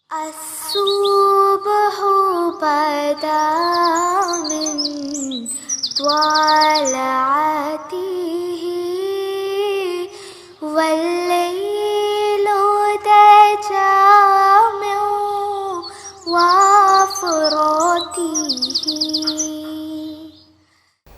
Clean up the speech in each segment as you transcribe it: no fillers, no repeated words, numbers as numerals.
الصبح بدا من طلعته والليل دجى من وفرته.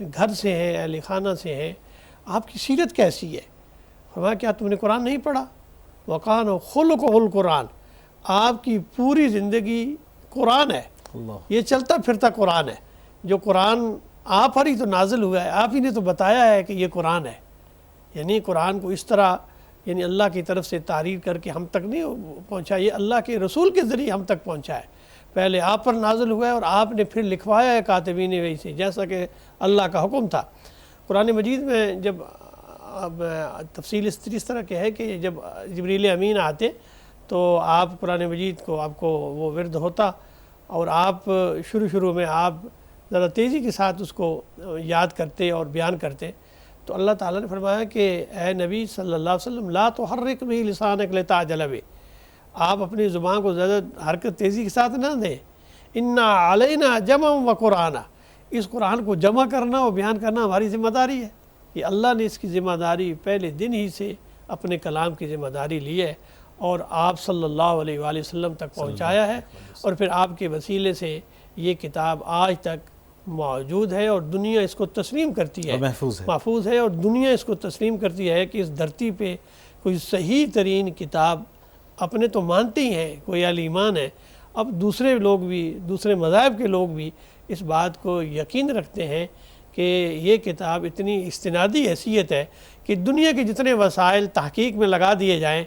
گھر سے ہیں، اہل خانہ سے ہیں، آپ کی سیرت کیسی ہے؟ فرمایا کیا تم نے قرآن نہیں پڑھا؟ وَقَانَ خُلُقُهُ الْقُرْآنِ، آپ کی پوری زندگی قرآن ہے، اللہ، یہ چلتا پھرتا قرآن ہے۔ جو قرآن آپ پر ہی تو نازل ہوا ہے، آپ ہی نے تو بتایا ہے کہ یہ قرآن ہے، یعنی قرآن کو اس طرح یعنی اللہ کی طرف سے تحریر کر کے ہم تک نہیں پہنچا، یہ اللہ کے رسول کے ذریعے ہم تک پہنچا ہے۔ پہلے آپ پر نازل ہوا ہے اور آپ نے پھر لکھوایا ہے کاتبین وحی سے، جیسا کہ اللہ کا حکم تھا۔ قرآن مجید میں جب اب تفصیل اس طرح کے ہے کہ جب جبریل امین آتے تو آپ قرآن مجید کو آپ کو وہ ورد ہوتا اور آپ شروع میں آپ ذرا تیزی کے ساتھ اس کو یاد کرتے اور بیان کرتے، تو اللہ تعالیٰ نے فرمایا کہ اے نبی صلی اللہ علیہ وسلم لا تحرک به لسانک لتعجل به، آپ اپنی زبان کو زیادہ حرکت تیزی کے ساتھ نہ دیں، انا علینا جمع و قرآن، اس قرآن کو جمع کرنا اور بیان کرنا ہماری ذمہ داری ہے۔ یہ اللہ نے اس کی ذمہ داری پہلے دن ہی سے اپنے کلام کی ذمہ داری لی ہے اور آپ صلی اللہ علیہ وآلہ وسلم تک پہنچایا ہے، اور پھر آپ کے وسیلے سے یہ کتاب آج تک موجود ہے اور دنیا اس کو تسلیم کرتی ہے، محفوظ ہے اور دنیا اس کو تسلیم کرتی ہے کہ اس دھرتی پہ کوئی صحیح ترین کتاب اپنے تو مانتے ہی ہیں، کوئی اہل ایمان ہے، اب دوسرے لوگ بھی، دوسرے مذاہب کے لوگ بھی اس بات کو یقین رکھتے ہیں کہ یہ کتاب اتنی استنادی حیثیت ہے کہ دنیا کے جتنے وسائل تحقیق میں لگا دیے جائیں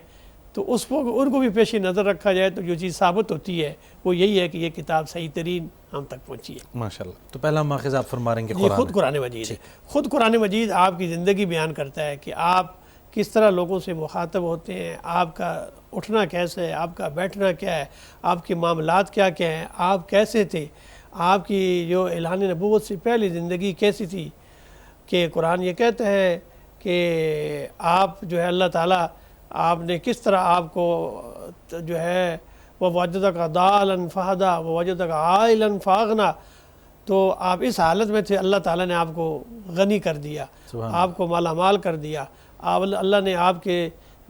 تو اس کو ان کو بھی پیش نظر رکھا جائے تو جو چیز ثابت ہوتی ہے وہ یہی ہے کہ یہ کتاب صحیح ترین ہم تک پہنچی ہے۔ ماشاءاللہ۔ تو پہلا ماخذ آپ فرما رہے ہیں کہ یہ خود قرآن مجید ہے، خود قرآن مجید آپ کی زندگی بیان کرتا ہے کہ آپ کس طرح لوگوں سے مخاطب ہوتے ہیں، آپ کا اٹھنا کیسے ہے، آپ کا بیٹھنا کیا ہے، آپ کے معاملات کیا کیا ہیں، آپ کیسے تھے، آپ کی جو اعلان نبوت سے پہلی زندگی کیسی تھی۔ کہ قرآن یہ کہتا ہے کہ آپ جو ہے اللہ تعالیٰ آپ نے کس طرح آپ کو جو ہے وَوَجَدَكَ ضَالًا فَهَدَىٰ وَوَجَدَكَ عَائِلًا فَأَغْنَىٰ، تو آپ اس حالت میں تھے، اللہ تعالیٰ نے آپ کو غنی کر دیا، آپ کو مالا مال کر دیا، اللہ نے آپ کے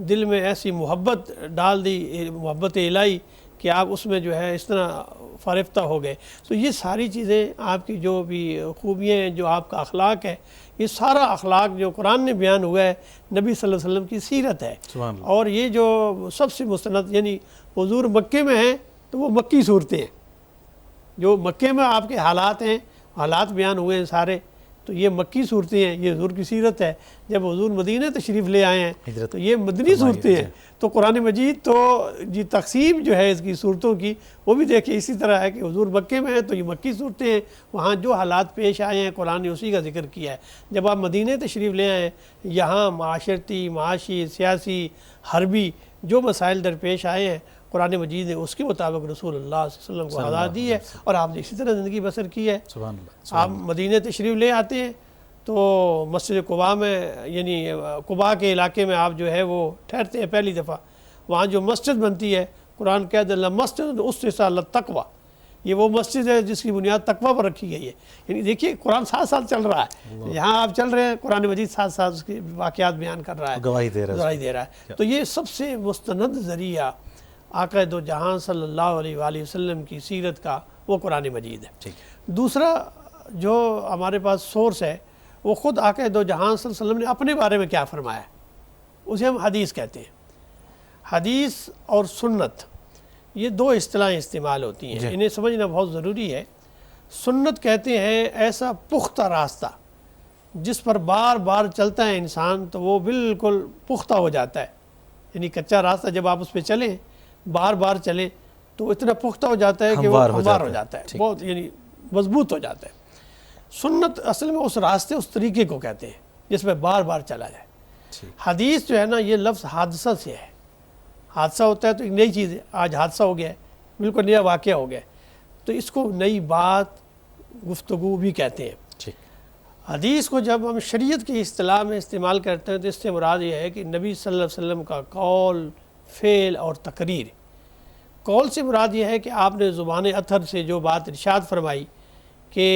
دل میں ایسی محبت ڈال دی، محبت الہی، کہ آپ اس میں جو ہے اس طرح فارفتہ ہو گئے۔ تو یہ ساری چیزیں آپ کی جو بھی خوبیاں ہیں، جو آپ کا اخلاق ہے، یہ سارا اخلاق جو قرآن نے بیان ہوا ہے نبی صلی اللہ علیہ وسلم کی سیرت ہے۔ اور یہ جو سب سے مستند یعنی حضور مکے میں ہیں تو وہ مکی صورتیں ہیں، جو مکے میں آپ کے حالات ہیں، حالات بیان ہوئے ہیں سارے، تو یہ مکی صورتیں ہیں، یہ حضور کی سیرت ہے۔ جب حضور مدینہ تشریف لے آئے ہیں تو یہ مدنی صورتیں ہیں۔ تو قرآن مجید تو جی تقسیم جو ہے اس کی صورتوں کی وہ بھی دیکھیں اسی طرح ہے کہ حضور مکے میں ہیں تو یہ مکی صورتیں ہیں، وہاں جو حالات پیش آئے ہیں قرآن نے اسی کا ذکر کیا ہے۔ جب آپ مدینہ تشریف لے آئے ہیں، یہاں معاشرتی، معاشی، سیاسی، حربی جو مسائل درپیش آئے ہیں، قرآن مجید نے اس کے مطابق رسول اللہ صلی اللہ علیہ وسلم کو ہدایت دی ہے اور آپ نے اسی طرح زندگی بسر کی ہے۔ آپ مدینہ تشریف لے آتے ہیں تو مسجد قباء میں یعنی قباء کے علاقے میں آپ جو ہے وہ ٹھہرتے ہیں پہلی دفعہ، وہاں جو مسجد بنتی ہے قرآن کہتا ہے مسجد اسست علی التقویٰ، یہ وہ مسجد ہے جس کی بنیاد تقویٰ پر رکھی گئی ہے۔ یعنی دیکھیے قرآن ساتھ ساتھ چل رہا ہے، یہاں آپ چل رہے ہیں، قرآن مجید ساتھ ساتھ اس کے واقعات بیان کر رہا ہے، گواہی دے رہا ہے۔ تو یہ سب سے مستند ذریعہ آقا دو جہاں صلی اللہ علیہ وآلہ وسلم کی سیرت کا وہ قرآن مجید ہے۔ دوسرا جو ہمارے پاس سورس ہے وہ خود آقا دو جہاں صلی اللہ علیہ وسلم نے اپنے بارے میں کیا فرمایا ہے، اسے ہم حدیث کہتے ہیں۔ حدیث اور سنت یہ دو اصطلاحیں استعمال ہوتی ہیں، انہیں سمجھنا بہت ضروری ہے۔ سنت کہتے ہیں ایسا پختہ راستہ جس پر بار بار چلتا ہے انسان تو وہ بالکل پختہ ہو جاتا ہے، یعنی کچا راستہ جب آپ اس پہ چلیں، بار بار چلیں تو اتنا پختہ ہو جاتا ہے کہ وہ ہموار ہو جاتا ہے، بہت یعنی مضبوط ہو جاتا ہے۔ سنت اصل میں اس راستے، اس طریقے کو کہتے ہیں جس میں بار بار چلا جائے۔ حدیث جو ہے نا یہ لفظ حادثہ سے ہے، حادثہ ہوتا ہے تو ایک نئی چیز ہے، آج حادثہ ہو گیا ہے، بالکل نیا واقعہ ہو گیا ہے، تو اس کو نئی بات، گفتگو بھی کہتے ہیں۔ حدیث کو جب ہم شریعت کی اصطلاح میں استعمال کرتے ہیں تو اس سے مراد یہ ہے کہ نبی صلی اللہ علیہ وسلم کا قول، فعل اور تقریر۔ قول سے مراد یہ ہے کہ آپ نے زبان اطہر سے جو بات ارشاد فرمائی کہ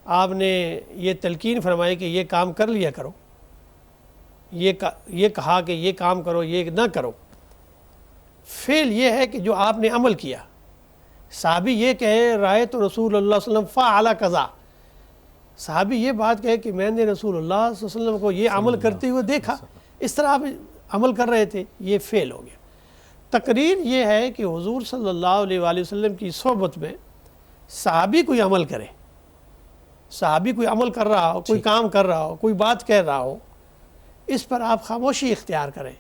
آپ نے یہ تلقین فرمائی کہ یہ کام کر لیا کرو، یہ کہا کہ یہ کام کرو، یہ نہ کرو۔ فعل یہ ہے کہ جو آپ نے عمل کیا، صحابی یہ کہے رائے تو رسول اللہ صلی اللہ علیہ وسلم فعل کذا، صحابی یہ بات کہے کہ میں نے رسول اللہ صلی اللہ علیہ وسلم کو یہ عمل کرتے ہوئے دیکھا، اس طرح آپ عمل کر رہے تھے، یہ فعل ہو گیا۔ تقریر یہ ہے کہ حضور صلی اللہ علیہ وآلہ وسلم کی صحبت میں صحابی کوئی عمل کرے، صحابی کوئی عمل کر رہا ہو، کوئی کام کر رہا ہو، کوئی بات کہہ رہا ہو، اس پر آپ خاموشی اختیار کریں،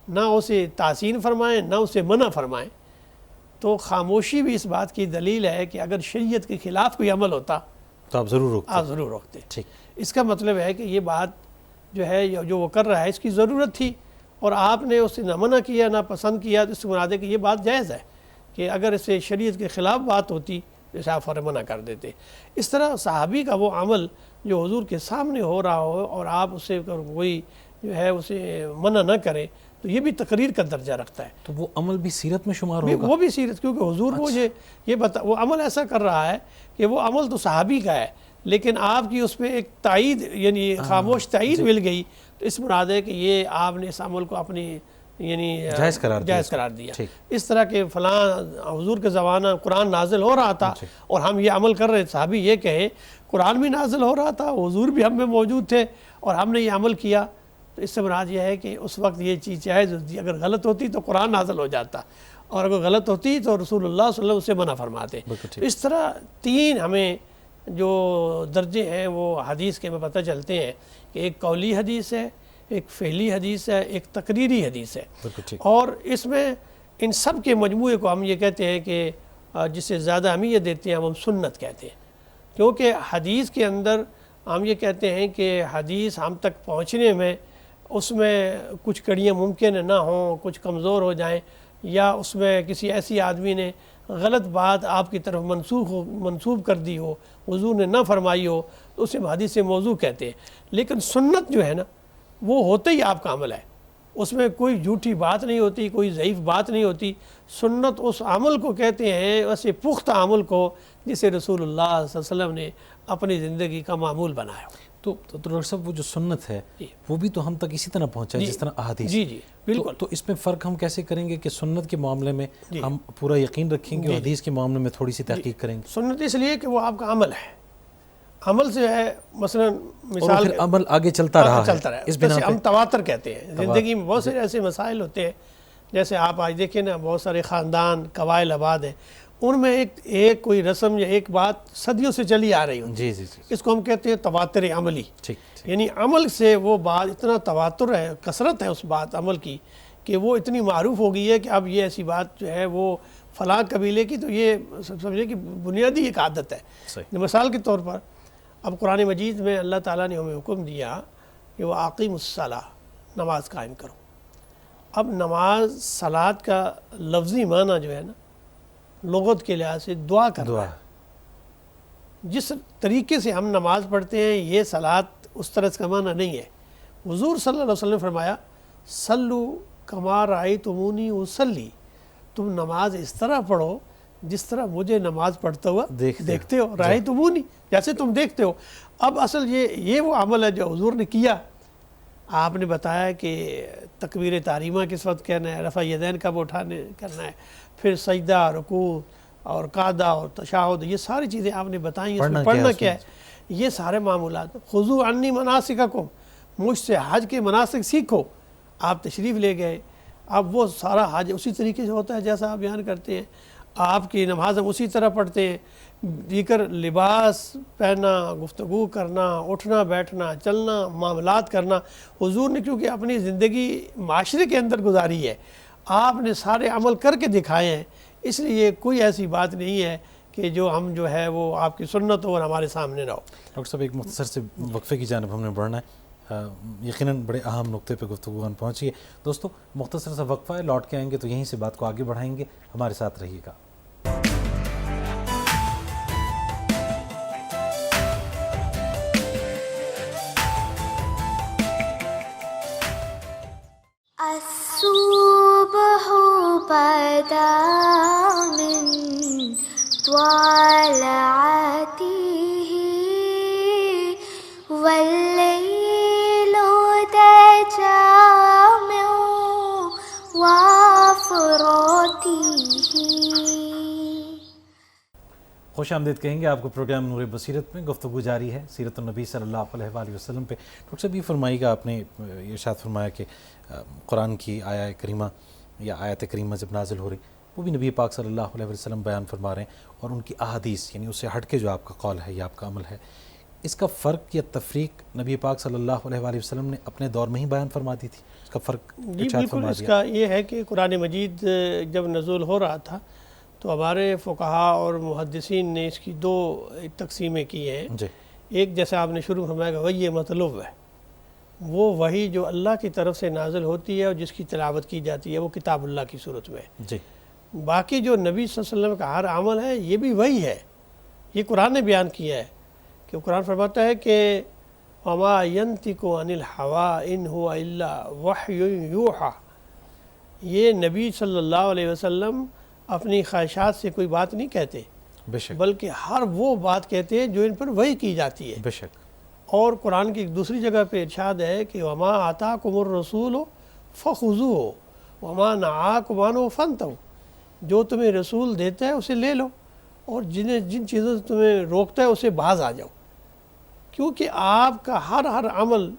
نہ اسے تحسین فرمائیں نہ اسے منع فرمائیں۔ تو خاموشی بھی اس بات کی دلیل ہے کہ اگر شریعت کے خلاف کوئی عمل ہوتا تو آپ ضرور روکتے۔ ٹھیک، اس کا مطلب ہے کہ یہ بات جو ہے جو وہ کر رہا ہے اس کی ضرورت تھی اور آپ نے اسے نہ منع کیا نہ پسند کیا، تو اس سے مراد ہے کہ یہ بات جائز ہے کہ اگر اسے شریعت کے خلاف بات ہوتی جیسے آپ فوراً منع کر دیتے۔ اس طرح صحابی کا وہ عمل جو حضور کے سامنے ہو رہا ہو اور آپ اسے کوئی جو ہے اسے منع نہ کریں تو یہ بھی تقریر کا درجہ رکھتا ہے۔ تو وہ عمل بھی سیرت میں شمار ہوگا؟ وہ بھی سیرت، کیونکہ حضور کو یہ وہ عمل ایسا کر رہا ہے کہ وہ عمل تو صحابی کا ہے لیکن آپ کی اس پہ ایک تائید یعنی خاموش تائید مل گئی، تو اس مراد ہے کہ یہ آپ نے اس عمل کو اپنی یعنی جائز قرار دیا۔ اس طرح کہ فلاں حضور کے زمانہ قرآن نازل ہو رہا تھا اور ہم یہ عمل کر رہے تھے، صحابی یہ کہے قرآن بھی نازل ہو رہا تھا، حضور بھی ہم میں موجود تھے اور ہم نے یہ عمل کیا، تو اس سے مراد یہ ہے کہ اس وقت یہ چیز جائز ہوتی، اگر غلط ہوتی تو قرآن نازل ہو جاتا اور اگر غلط ہوتی تو رسول اللہ صلی اللہ علیہ وسلم اسے منع فرماتے۔ اس طرح تین ہمیں جو درجے ہیں وہ حدیث کے میں پتہ چلتے ہیں کہ ایک قولی حدیث ہے، ایک فعلی حدیث ہے، ایک تقریری حدیث ہے، اور اس میں ان سب کے مجموعے کو ہم یہ کہتے ہیں کہ جسے زیادہ اہمیت دیتے ہیں ہم سنت کہتے ہیں، کیونکہ حدیث کے اندر ہم یہ کہتے ہیں کہ حدیث ہم تک پہنچنے میں اس میں کچھ کڑیاں ممکن نہ ہوں، کچھ کمزور ہو جائیں، یا اس میں کسی ایسی آدمی نے غلط بات آپ کی طرف منسوب کر دی ہو، حضور نے نہ فرمائی ہو، تو اسے حدیث موضوع کہتے ہیں۔ لیکن سنت جو ہے نا وہ ہوتے ہی آپ کا عمل ہے، اس میں کوئی جھوٹی بات نہیں ہوتی، کوئی ضعیف بات نہیں ہوتی۔ سنت اس عمل کو کہتے ہیں، ویسے پختہ عمل کو جسے رسول اللہ صلی اللہ علیہ وسلم نے اپنی زندگی کا معمول بنایا۔ تو ڈاکٹر صاحب وہ جو سنت ہے وہ بھی تو ہم تک اسی طرح پہنچا ہے جس طرح احادیث۔ جی بالکل۔ تو اس میں فرق ہم کیسے کریں گے کہ سنت کے معاملے میں ہم پورا یقین رکھیں گے اور حدیث کے معاملے میں تھوڑی سی تحقیق کریں گے؟ سنت اس لیے کہ وہ آپ کا عمل ہے، عمل سے ہے، مثلا مثال عمل آگے چلتا رہا ہے، اس بنا ہم تواتر کہتے ہیں۔ زندگی میں بہت سے ایسے مسائل ہوتے ہیں، جیسے آپ آج دیکھیں نا بہت سارے خاندان قبائل آباد ہیں، ان میں ایک کوئی رسم یا ایک بات صدیوں سے چلی آ رہی ہوتی ہے، اس کو ہم کہتے ہیں تواتر عملی۔ یعنی عمل سے وہ بات اتنا تواتر ہے، کثرت ہے اس بات عمل کی کہ وہ اتنی معروف ہو گئی ہے کہ اب یہ ایسی بات جو ہے وہ فلاں قبیلے کی، تو یہ سمجھے کہ بنیادی ایک عادت ہے۔ مثال کے طور پر اب قرآن مجید میں اللہ تعالیٰ نے ہمیں حکم دیا کہ وہ اقیموا الصلاۃ، نماز قائم کرو۔ اب نماز صلاۃ کا لفظی معنی جو ہے نا لغت کے لحاظ سے دعا کرنا ہے۔ جس طریقے سے ہم نماز پڑھتے ہیں یہ صلاۃ اس طرح کا معنی نہیں ہے۔ حضور صلی اللہ علیہ وسلم نے فرمایا صلو کما رأیتمونی اصلی، تم نماز اس طرح پڑھو جس طرح مجھے نماز پڑھتا ہوا دیکھتے ہو، رأیتمونی جیسے تم دیکھتے ہو۔ اب اصل یہ وہ عمل ہے جو حضور نے کیا۔ آپ نے بتایا کہ تکبیر تحریمہ کس وقت کہنا ہے، رفع یدین کب کرنا ہے، پھر سجدہ، رکوع اور قعدہ اور تشہد، یہ ساری چیزیں آپ نے بتائیں، اس میں پڑھنا کیا ہے، یہ سارے معمولات۔ خذوا عنی مناسککم، مجھ سے حج کے مناسک سیکھو۔ آپ تشریف لے گئے، اب وہ سارا حج اسی طریقے سے ہوتا ہے جیسا آپ بیان کرتے ہیں، آپ کی نماز ہم اسی طرح پڑھتے ہیں، دیگر لباس پہننا، گفتگو کرنا، اٹھنا بیٹھنا، چلنا، معاملات کرنا، حضور نے کیونکہ اپنی زندگی معاشرے کے اندر گزاری ہے، آپ نے سارے عمل کر کے دکھائے ہیں، اس لیے کوئی ایسی بات نہیں ہے کہ جو ہم جو ہے وہ آپ کی سنت ہو اور ہمارے سامنے نہ ہو۔ ڈاکٹر صاحب ایک مختصر سے وقفے کی جانب ہم نے بڑھنا ہے، یقیناً بڑے اہم نقطے پہ گفتگو ہم پہنچی ہے۔ دوستو مختصر سا وقفہ ہے، لوٹ کے آئیں گے تو یہیں سے بات کو آگے بڑھائیں گے، ہمارے ساتھ رہیے گا۔ الصبح بدا من طلعته والليل دجى من وفرته۔ خوش آمدید کہیں گے آپ کو پروگرام نور بصیرت میں. گفتگو جاری ہے سیرت النبی صلی اللہ علیہ وآلہ وسلم پہ. ڈاکٹر صاحب یہ فرمائیے گا، آپ نے یہ ارشاد فرمایا کہ قرآن کی آیہ کریمہ یا آیت کریمہ جب نازل ہو رہی وہ بھی نبی پاک صلی اللہ علیہ وسلم بیان فرما رہے ہیں، اور ان کی احادیث یعنی اس سے ہٹ کے جو آپ کا قول ہے یا آپ کا عمل ہے، اس کا فرق یا تفریق نبی پاک صلی اللہ علیہ وآلہ وسلم نے اپنے دور میں ہی بیان فرما دی تھی؟ اس کا فرق جی بالکل. اس کا یہ ہے کہ قرآن مجید جب نزول ہو رہا تھا تو ہمارے فقہا اور محدثین نے اس کی دو تقسیمیں کی ہیں. جی. ایک جیسے آپ نے شروع فرمایا کہ وہی مطلوب ہے، وہ وہی جو اللہ کی طرف سے نازل ہوتی ہے اور جس کی تلاوت کی جاتی ہے، وہ کتاب اللہ کی صورت میں. جی. باقی جو نبی صلی اللہ علیہ وسلم کا ہر عمل ہے یہ بھی وہی ہے. یہ قرآن نے بیان کیا ہے کہ قرآن فرماتا ہے کہ وما ينطق عن الهوى ان هو الا وحی یوحی. یہ نبی صلی اللہ علیہ وسلم اپنی خواہشات سے کوئی بات نہیں کہتے، بے شک، بلکہ ہر وہ بات کہتے ہیں جو ان پر وحی کی جاتی ہے. بے شک. اور قرآن کی ایک دوسری جگہ پہ ارشاد ہے کہ وما آتاکم الرسول فخذوہ وما نہاکم عنہ فانتہوا. جو تمہیں رسول دیتا ہے اسے لے لو، اور جن چیزوں سے تمہیں روکتا ہے اسے باز آ جاؤ. کیونکہ آپ کا ہر عمل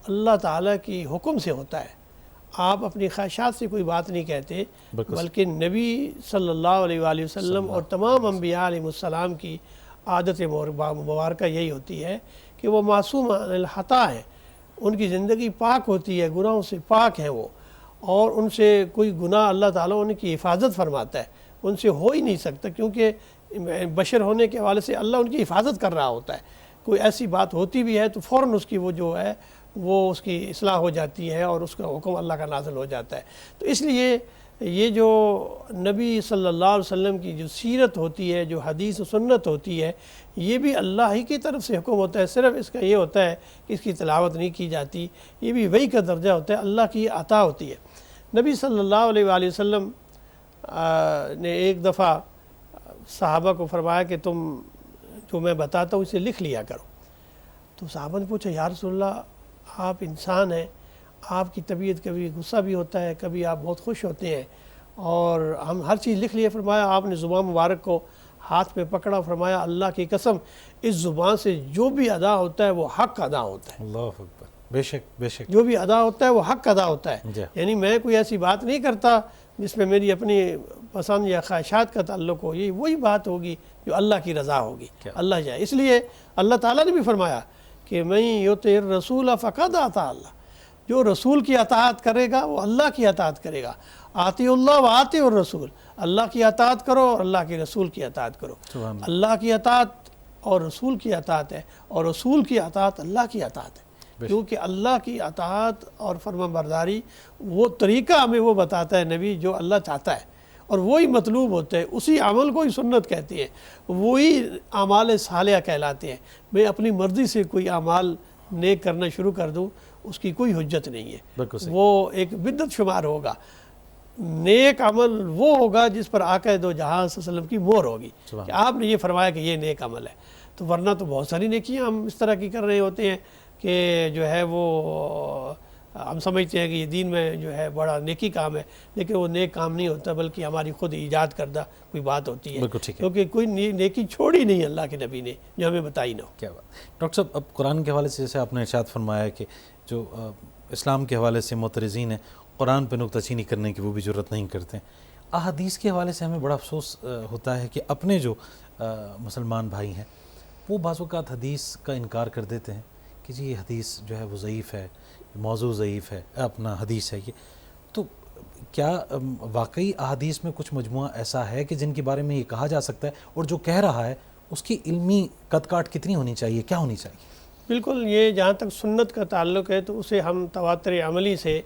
اللہ تعالیٰ کی حکم سے ہوتا ہے. آپ اپنی خواہشات سے کوئی بات نہیں کہتے، بلکہ نبی صلی اللہ علیہ وآلہ وسلم اور تمام انبیاء علیہ السلام کی عادت مبارکہ یہی ہوتی ہے کہ وہ معصوم عن الخطا ہیں. ان کی زندگی پاک ہوتی ہے، گناہوں سے پاک ہیں وہ، اور ان سے کوئی گناہ اللہ تعالیٰ ان کی حفاظت فرماتا ہے. ان سے ہو ہی نہیں سکتا، کیونکہ بشر ہونے کے حوالے سے اللہ ان کی حفاظت کر رہا ہوتا ہے. کوئی ایسی بات ہوتی بھی ہے تو فوراً اس کی وہ جو ہے وہ اس کی اصلاح ہو جاتی ہے اور اس کا حکم اللہ کا نازل ہو جاتا ہے. تو اس لیے یہ جو نبی صلی اللہ علیہ وسلم کی جو سیرت ہوتی ہے، جو حدیث و سنت ہوتی ہے، یہ بھی اللہ ہی کی طرف سے حکم ہوتا ہے. صرف اس کا یہ ہوتا ہے کہ اس کی تلاوت نہیں کی جاتی، یہ بھی وہی کا درجہ ہوتا ہے، اللہ کی عطا ہوتی ہے. نبی صلی اللہ علیہ وآلہ وسلم نے ایک دفعہ صحابہ کو فرمایا کہ تم جو میں بتاتا ہوں اسے لکھ لیا کرو. تو صحابہ نے پوچھا یا رسول اللہ آپ انسان ہیں، آپ کی طبیعت کبھی غصہ بھی ہوتا ہے، کبھی آپ بہت خوش ہوتے ہیں، اور ہم ہر چیز لکھ لیے. فرمایا آپ نے زبان مبارک کو ہاتھ میں پکڑا، فرمایا اللہ کی قسم اس زبان سے جو بھی ادا ہوتا ہے وہ حق ادا ہوتا ہے. اللہ اکبر. بے شک، بے شک. جو بھی ادا ہوتا ہے وہ حق ادا ہوتا ہے. یعنی میں کوئی ایسی بات نہیں کرتا جس میں میری اپنی پسند یا خواہشات کا تعلق ہو. یہ وہی بات ہوگی جو اللہ کی رضا ہوگی، اللہ جائے. اس لیے اللہ تعالیٰ نے بھی فرمایا کہ من یطع الرسول فقد اطاع اللہ. جو رسول کی اطاعت کرے گا وہ اللہ کی اطاعت کرے گا. اطیعوا اللہ واطیعوا الرسول. اللہ کی اطاعت کرو اور اللہ کے رسول کی اطاعت کرو. اللہ کی اطاعت اور رسول کی اطاعت ہے، اور رسول کی اطاعت اللہ کی اطاعت ہے. کیونکہ اللہ کی اطاعت اور فرما برداری وہ طریقہ ہمیں وہ بتاتا ہے نبی جو اللہ چاہتا ہے، اور وہی مطلوب ہوتا ہے. اسی عمل کو ہی سنت کہتے ہیں، وہی اعمال صالحہ کہلاتے ہیں. میں اپنی مرضی سے کوئی اعمال نیک کرنا شروع کر دوں اس کی کوئی حجت نہیں ہے، وہ ایک بدعت شمار ہوگا. نیک عمل وہ ہوگا جس پر آقا دو جہاں صلی اللہ علیہ وسلم کی مہر ہوگی کہ آپ نے یہ فرمایا کہ یہ نیک عمل ہے. تو ورنہ تو بہت ساری نیکیاں ہم اس طرح کی کر رہے ہوتے ہیں کہ جو ہے وہ ہم سمجھتے ہیں کہ یہ دین میں جو ہے بڑا نیکی کام ہے، لیکن وہ نیک کام نہیں ہوتا، بلکہ ہماری خود ایجاد کردہ کوئی بات ہوتی ہے، کیونکہ کوئی نیکی چھوڑی نہیں اللہ کے نبی نے جو ہمیں بتائی نہ ہو. کیا بات. ڈاکٹر صاحب اب قرآن کے حوالے سے جیسے آپ نے ارشاد فرمایا کہ جو اسلام کے حوالے سے معترضین ہیں قرآن پہ نکتہ چینی کرنے کی وہ بھی جرت نہیں کرتے ہیں. احادیث کے حوالے سے ہمیں بڑا افسوس ہوتا ہے کہ اپنے جو مسلمان بھائی ہیں وہ بعض اوقات حدیث کا انکار کر دیتے ہیں کہ جی یہ حدیث جو ہے وہ ضعیف ہے، موضوع ضعیف ہے، اپنا حدیث ہے یہ. تو کیا واقعی احادیث میں کچھ مجموعہ ایسا ہے کہ جن کے بارے میں یہ کہا جا سکتا ہے، اور جو کہہ رہا ہے اس کی علمی قد کاٹ کتنی ہونی چاہیے، کیا ہونی چاہیے؟ بالکل. یہ جہاں تک سنت کا تعلق ہے تو اسے ہم تواتر عملی سے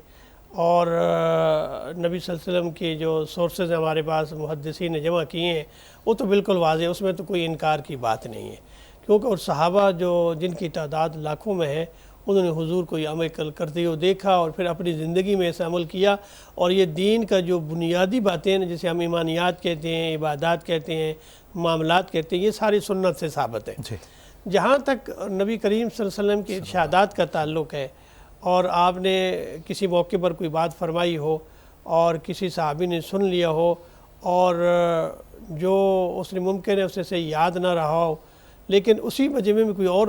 اور نبی صلی اللہ علیہ وسلم کی جو سورسز ہمارے پاس محدثین نے جمع کیے ہیں وہ تو بالکل واضح، اس میں تو کوئی انکار کی بات نہیں ہے. کیونکہ اور صحابہ جو جن کی تعداد لاکھوں میں ہے انہوں نے حضور کو یہ عمل کرتے ہوئے دیکھا اور پھر اپنی زندگی میں ایسا عمل کیا. اور یہ دین کا جو بنیادی باتیں ہیں جسے ہم ایمانیات کہتے ہیں، عبادات کہتے ہیں، معاملات کہتے ہیں، یہ ساری سنت سے ثابت ہے. جہاں تک نبی کریم صلی اللہ علیہ وسلم کے ارشادات کا تعلق ہے، اور آپ نے کسی موقع پر کوئی بات فرمائی ہو اور کسی صحابی نے سن لیا ہو اور جو اس نے ممکن ہے اسے سے یاد نہ رہا ہو، لیکن اسی مجمع میں کوئی اور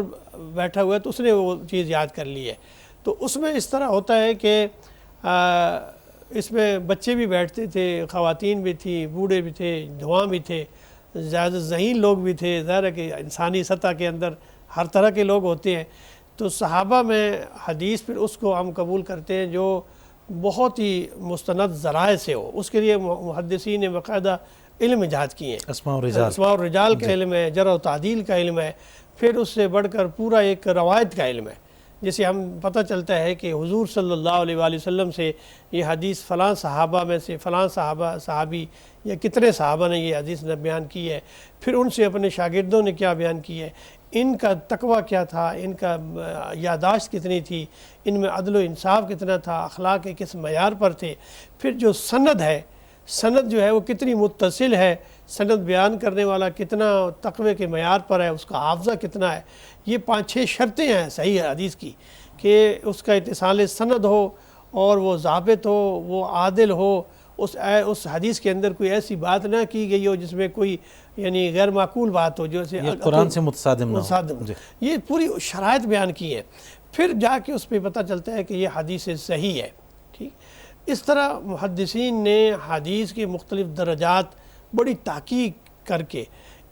بیٹھا ہوا ہے تو اس نے وہ چیز یاد کر لی ہے۔ تو اس میں اس طرح ہوتا ہے کہ اس میں بچے بھی بیٹھتے تھے، خواتین بھی تھیں، بوڑھے بھی تھے، جوان بھی تھے، زیادہ ذہین لوگ بھی تھے۔ ظاہر ہے کہ انسانی سطح کے اندر ہر طرح کے لوگ ہوتے ہیں۔ تو صحابہ میں حدیث پھر اس کو ہم قبول کرتے ہیں جو بہت ہی مستند ذرائع سے ہو۔ اس کے لیے محدثین نے باقاعدہ علم ایجاد کیے ہیں، اسماء و اسماء و رجال کا علم ہے، جرح و تعدیل کا علم ہے، پھر اس سے بڑھ کر پورا ایک روایت کا علم ہے، جسے ہم پتہ چلتا ہے کہ حضور صلی اللہ علیہ وآلہ وسلم سے یہ حدیث فلاں صحابہ میں سے فلاں صحابی یا کتنے صحابہ نے یہ حدیث بیان کی ہے، پھر ان سے اپنے شاگردوں نے کیا بیان کی ہے، ان کا تقویٰ کیا تھا، ان کا یادداشت کتنی تھی، ان میں عدل و انصاف کتنا تھا، اخلاق کے کس معیار پر تھے، پھر جو سند ہے، سند جو ہے وہ کتنی متصل ہے، سند بیان کرنے والا کتنا تقوی کے معیار پر ہے، اس کا حافظہ کتنا ہے۔ یہ 5-6 شرطیں ہیں صحیح حدیث کی کہ اس کا اتصال سند ہو اور وہ ضابط ہو، وہ عادل ہو، اس حدیث کے اندر کوئی ایسی بات نہ کی گئی ہو جس میں کوئی یعنی غیر معقول بات ہو، جیسے قرآن سے متصادم نہ ہو۔ یہ پوری شرائط بیان کی ہیں، پھر جا کے اس پہ پتہ چلتا ہے کہ یہ حدیث صحیح ہے۔ ٹھیک، اس طرح محدثین نے حدیث کے مختلف درجات بڑی تحقیق کر کے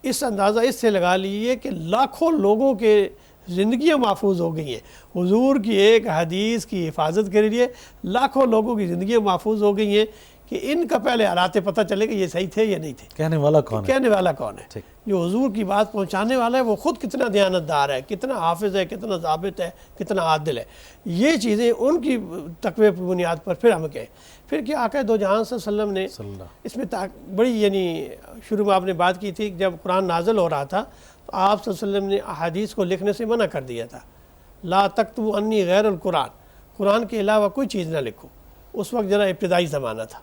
اس اندازہ اس سے لگا لیے کہ لاکھوں لوگوں کے زندگیاں محفوظ ہو گئی ہیں۔ حضور کی ایک حدیث کی حفاظت کے لیے لاکھوں لوگوں کی زندگیاں محفوظ ہو گئی ہیں کہ ان کا پہلے حالات پتہ چلے کہ یہ صحیح تھے یا نہیں تھے، کہنے والا کون ہے، کہنے والا کون ہے، جو حضور کی بات پہنچانے والا ہے وہ خود کتنا دیانتدار ہے، کتنا حافظ ہے، کتنا ضابط ہے، کتنا عادل ہے۔ یہ چیزیں ان کی تقوی کی بنیاد پر پھر ہم کہیں پھر کہ آقا دو جہان صلی اللہ علیہ وسلم نے اس میں بڑی یعنی شروع میں آپ نے بات کی تھی کہ جب قرآن نازل ہو رہا تھا تو آپ صلی اللہ علیہ وسلم نے احادیث کو لکھنے سے منع کر دیا تھا، لا تکتبوا انی غیر القرآن، قرآن کے علاوہ کوئی چیز نہ لکھو۔ اس وقت ذرا ابتدائی زمانہ تھا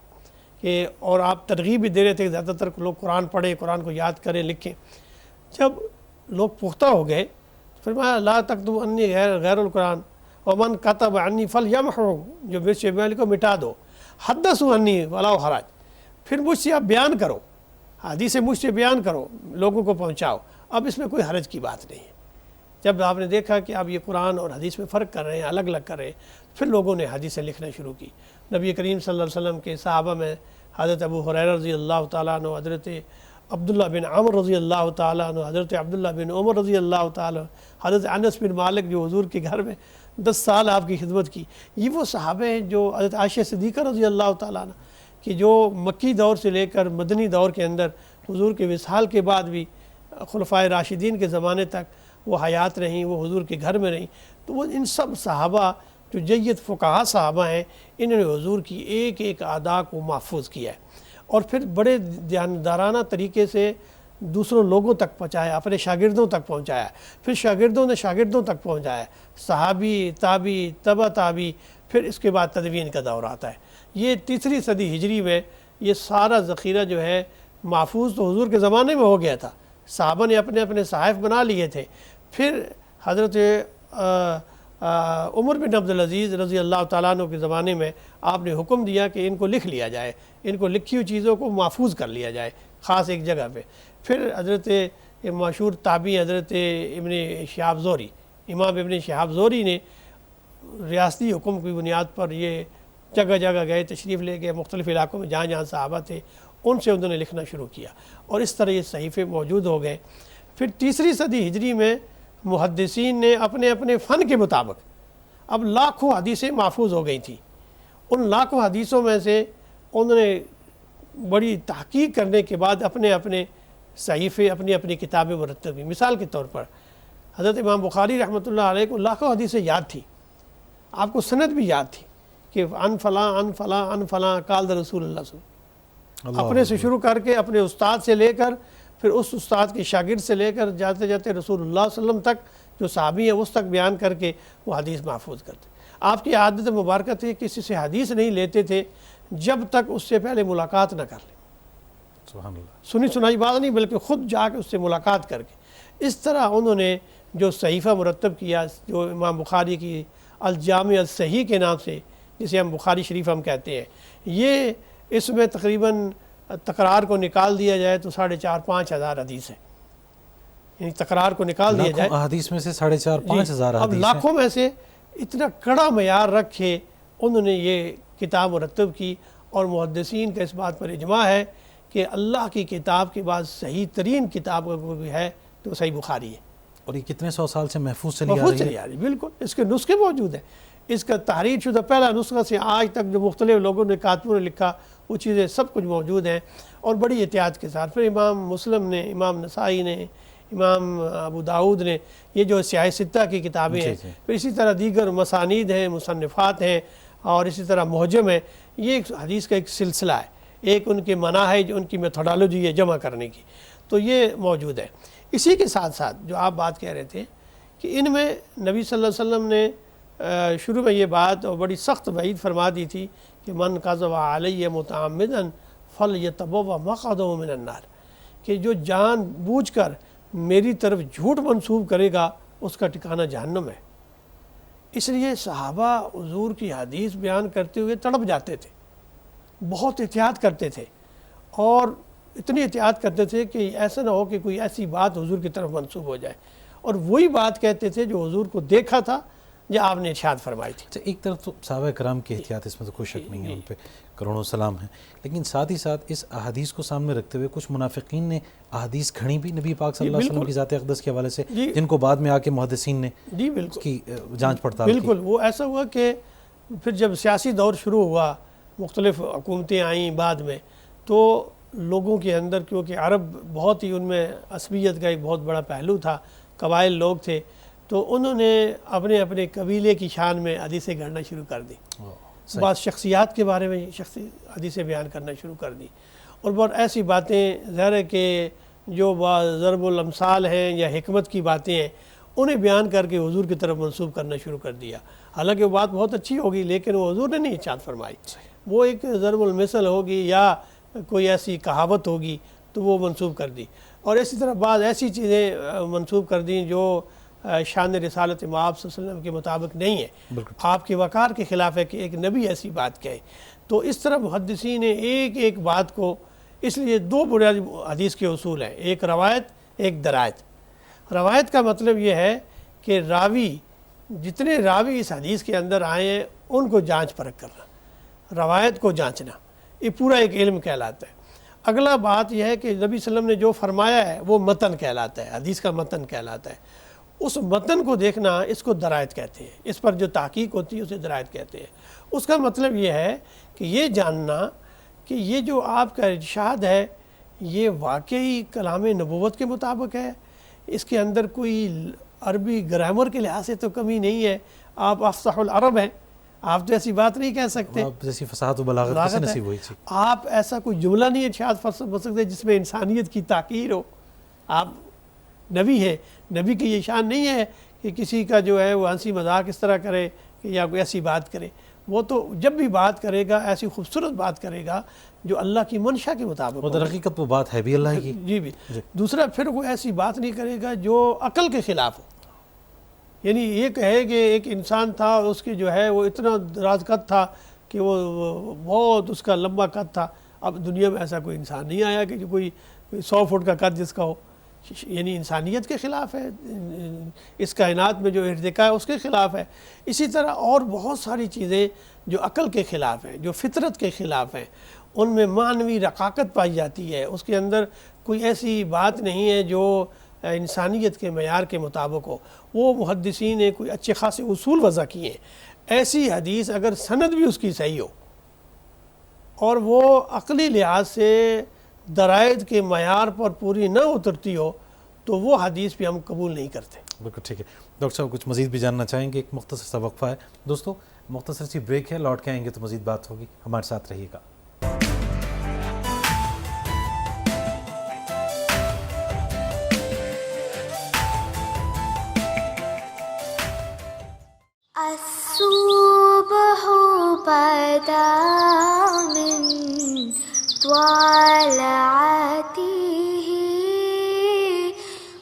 کہ اور آپ ترغیب بھی دے رہے تھے کہ زیادہ تر لوگ قرآن پڑھیں، قرآن کو یاد کریں، لکھیں۔ جب لوگ پختہ ہو گئے فرمایا لا تکتبوا انی غیر القرآن ومن کتب عنی فلیمحو، جو مجھ سے بیان کو مٹا دو، حدثوا عنی ولا حرج، پھر مجھ سے آپ بیان کرو، حدیث مجھ سے بیان کرو، لوگوں کو پہنچاؤ، اب اس میں کوئی حرج کی بات نہیں ہے۔ جب آپ نے دیکھا کہ اب یہ قرآن اور حدیث میں فرق کر رہے ہیں، الگ الگ کر رہے ہیں، پھر لوگوں نے حدیثیں لکھنا شروع کی۔ نبی کریم صلی اللہ علیہ وسلم کے صحابہ میں حضرت ابو ہریرہ رضی اللہ تعالیٰ عنہ، حضرت عبداللہ بن عمر رضی اللہ تعالیٰ عنہ، حضرت عبداللہ بن عمر رضی اللہ تعالیٰ عنہ، حضرت انس بن مالک جو حضور کے گھر میں 10 سال آپ کی خدمت کی، یہ وہ صحابہ ہیں جو حضرت عائشہ صدیقہ رضی اللہ تعالیٰ عنہ کہ جو مکی دور سے لے کر مدنی دور کے اندر حضور کے وصال کے بعد بھی خلفائے راشدین کے زمانے تک وہ حیات رہیں، وہ حضور کے گھر میں رہیں، تو وہ ان سب صحابہ جو جید فقہا صحابہ ہیں، انہوں نے حضور کی ایک ایک ادا کو محفوظ کیا ہے اور پھر بڑے دیانتدارانہ طریقے سے دوسروں لوگوں تک پہنچایا، اپنے شاگردوں تک پہنچایا، پھر شاگردوں نے شاگردوں تک پہنچایا، صحابی، تابعی، تبع تابعی، پھر اس کے بعد تدوین کا دور آتا ہے۔ یہ 3 صدی ہجری میں یہ سارا ذخیرہ جو ہے محفوظ تو حضور کے زمانے میں ہو گیا تھا، صحابہ نے اپنے اپنے صحائف بنا لیے تھے، پھر حضرت عمر بن عبدالعزیز رضی اللہ تعالیٰ عنہ کے زمانے میں آپ نے حکم دیا کہ ان کو لکھ لیا جائے، ان کو لکھی ہوئی چیزوں کو محفوظ کر لیا جائے خاص ایک جگہ پہ۔ پھر حضرت مشہور تابعی حضرت ابن شہاب زہری، امام ابن شہاب زہری نے ریاستی حکم کی بنیاد پر یہ جگہ جگہ گئے، تشریف لے گئے مختلف علاقوں میں جہاں جہاں صحابہ تھے ان سے انہوں نے لکھنا شروع کیا اور اس طرح یہ صحیفے موجود ہو گئے۔ پھر 3 صدی ہجری میں محدثین نے اپنے اپنے فن کے مطابق اب لاکھوں حدیثیں محفوظ ہو گئی تھیں، ان لاکھوں حدیثوں میں سے انہوں نے بڑی تحقیق کرنے کے بعد اپنے اپنے صحیفے، اپنی اپنی کتابیں مرتب کی۔ مثال کے طور پر حضرت امام بخاری رحمۃ اللہ علیہ کو لاکھوں حدیثیں یاد تھیں، آپ کو سند بھی یاد تھی کہ ان فلاں ان فلاں ان فلاں قال رسول اللہ صلی اللہ علیہ وسلم، اپنے سے شروع کر کے اپنے استاد سے لے کر پھر اس استاد کے شاگرد سے لے کر جاتے جاتے رسول اللہ صلی اللہ علیہ وسلم تک جو صحابی ہیں اس تک بیان کر کے وہ حدیث محفوظ کرتے۔ آپ کی عادت مبارکہ تھی کسی سے حدیث نہیں لیتے تھے جب تک اس سے پہلے ملاقات نہ کر لیں، سبحان اللہ، سنی سنائی بات نہیں بلکہ خود جا کے اس سے ملاقات کر کے۔ اس طرح انہوں نے جو صحیفہ مرتب کیا، جو امام بخاری کی الجامع الصحیح کے نام سے جسے ہم بخاری شریف ہم کہتے ہیں، یہ اس میں تقریباً تکرار کو نکال دیا جائے تو 4,500-5,000 حدیث ہیں، یعنی تکرار کو نکال دیا جائے احادیث میں سے 4,500-5,000 اب حدیث لاکھوں میں سے اتنا کڑا معیار رکھے انہوں نے یہ کتاب مرتب کی، اور محدثین کا اس بات پر اجماع ہے کہ اللہ کی کتاب کے بعد صحیح ترین کتاب اگر کوئی ہے تو صحیح بخاری ہے، اور یہ کتنے سو سال سے محفوظ چلی آ رہی ہے۔ بالکل اس کے نسخے موجود ہیں، اس کا تحریر شدہ پہلا نسخہ سے آج تک جو مختلف لوگوں نے کاتبوں نے لکھا وہ چیزیں سب کچھ موجود ہیں، اور بڑی احتیاط کے ساتھ۔ پھر امام مسلم نے، امام نسائی نے، امام ابو داؤد نے، یہ جو سیاہ ستہ کی کتابیں ہیں، پھر اسی طرح دیگر مسانید ہیں، مصنفات ہیں، اور اسی طرح معجم ہے، یہ ایک حدیث کا ایک سلسلہ ہے، ایک ان کے مناہج، ان کی میتھڈالوجی ہے جمع کرنے کی، تو یہ موجود ہے۔ اسی کے ساتھ ساتھ جو آپ بات کہہ رہے تھے کہ ان میں نبی صلی اللہ علیہ وسلم نے شروع میں یہ بات اور بڑی سخت وعید فرما دی تھی کہ من کذب علیہ متعمدا فلیتبوأ مقعدہ من النار، کہ جو جان بوجھ کر میری طرف جھوٹ منسوب کرے گا اس کا ٹھکانہ جہنم ہے۔ اس لیے صحابہ حضور کی حدیث بیان کرتے ہوئے تڑپ جاتے تھے، بہت احتیاط کرتے تھے، اور اتنی احتیاط کرتے تھے کہ ایسا نہ ہو کہ کوئی ایسی بات حضور کی طرف منسوب ہو جائے، اور وہی بات کہتے تھے جو حضور کو دیکھا تھا یا آپ نے ارشاد فرمائی تھی۔ اچھا، ایک طرف تو صحابہ کرام کی احتیاط، اس میں تو کوئی شک نہیں ہے، ان پہ کروڑوں سلام ہیں، لیکن ساتھ ہی ساتھ اس احادیث کو سامنے رکھتے ہوئے کچھ منافقین نے احادیث کھڑی بھی نبی پاک صلی اللہ علیہ وسلم کی ذات اقدس کے حوالے سے، جن کو بعد میں آ کے محدثین نے اس کی جانچ پڑتال کی۔ بالکل، وہ ایسا ہوا کہ پھر جب سیاسی دور شروع ہوا، مختلف حکومتیں آئیں بعد میں، تو لوگوں کے اندر، کیونکہ عرب بہت ہی ان میں عصبیت کا ایک بہت بڑا پہلو تھا، قبائل لوگ تھے، تو انہوں نے اپنے اپنے قبیلے کی شان میں حدیثیں گھڑنا شروع کر دی، بعض شخصیات کے بارے میں حدیثیں بیان کرنا شروع کر دی، اور بہت ایسی باتیں ظاہر ہے کہ جو ضرب الامثال ہیں یا حکمت کی باتیں ہیں انہیں بیان کر کے حضور کی طرف منسوب کرنا شروع کر دیا۔ حالانکہ وہ بات بہت اچھی ہوگی، لیکن وہ حضور نے نہیں ارشاد فرمائی، وہ ایک ضرب المثل ہوگی یا کوئی ایسی کہاوت ہوگی تو وہ منسوب کر دی، اور اسی طرح بعض ایسی چیزیں منسوب کر دیں جو شان رسالت مآب صلی اللہ علیہ وسلم کے مطابق نہیں ہے، آپ کے وقار کے خلاف ہے کہ ایک نبی ایسی بات کہے۔ تو اس طرح محدثین نے ایک ایک بات کو، اس لیے دو بنیادی حدیث کے اصول ہیں، ایک روایت، ایک درایت۔ روایت کا مطلب یہ ہے کہ راوی، جتنے راوی اس حدیث کے اندر آئے ہیں ان کو جانچ پرکھ کرنا، روایت کو جانچنا، یہ پورا ایک علم کہلاتا ہے۔ اگلا بات یہ ہے کہ نبی صلی اللہ علیہ وسلم نے جو فرمایا ہے وہ متن کہلاتا ہے، حدیث کا متن کہلاتا ہے، اس متن کو دیکھنا اس کو درایت کہتے ہیں، اس پر جو تحقیق ہوتی ہے اسے درایت کہتے ہیں۔ اس کا مطلب یہ ہے کہ یہ جاننا کہ یہ جو آپ کا ارشاد ہے یہ واقعی کلام نبوت کے مطابق ہے، اس کے اندر کوئی عربی گرامر کے لحاظ سے تو کمی نہیں ہے، آپ افصح العرب ہیں، آپ تو ایسی بات نہیں کہہ سکتے، آپ جیسی فصاحت و بلاغت کیسے نصیب ہوئی تھی، آپ ایسا کوئی جملہ نہیں ارشاد فرما سکتے جس میں انسانیت کی تحقیر ہو۔ آپ نبی ہے، نبی کی یہ شان نہیں ہے کہ کسی کا جو ہے وہ ہنسی مذاق اس طرح کرے یا کوئی ایسی بات کرے، وہ تو جب بھی بات کرے گا ایسی خوبصورت بات کرے گا جو اللہ کی منشا کے مطابق، وہ در حقیقت وہ بات ہے بھی اللہ کی۔ جی بھی دوسرا پھر وہ ایسی بات نہیں کرے گا جو عقل کے خلاف ہو، یعنی یہ کہے کہ ایک انسان تھا اس کی جو ہے وہ اتنا دراز قد تھا کہ وہ بہت اس کا لمبا قد تھا، اب دنیا میں ایسا کوئی انسان نہیں آیا کہ جو کوئی 100 فٹ کا قد جس کا ہو، یعنی انسانیت کے خلاف ہے، اس کائنات میں جو ارتقاء ہے اس کے خلاف ہے۔ اسی طرح اور بہت ساری چیزیں جو عقل کے خلاف ہیں، جو فطرت کے خلاف ہیں، ان میں معنوی رقاقت پائی جاتی ہے، اس کے اندر کوئی ایسی بات نہیں ہے جو انسانیت کے معیار کے مطابق ہو، وہ محدثین نے کوئی اچھے خاصے اصول وضع کیے ہیں۔ ایسی حدیث اگر سند بھی اس کی صحیح ہو اور وہ عقلی لحاظ سے درائد کے معیار پر پوری نہ اترتی ہو تو وہ حدیث بھی ہم قبول نہیں کرتے۔ بالکل ٹھیک ہے ڈاکٹر صاحب، کچھ مزید بھی جاننا چاہیں گے؟ ایک مختصر سا وقفہ ہے دوستو، مختصر سی بریک ہے، لوٹ کے آئیں گے تو مزید بات ہوگی، ہمارے ساتھ رہیے گا۔ الصبح بدا من طلعته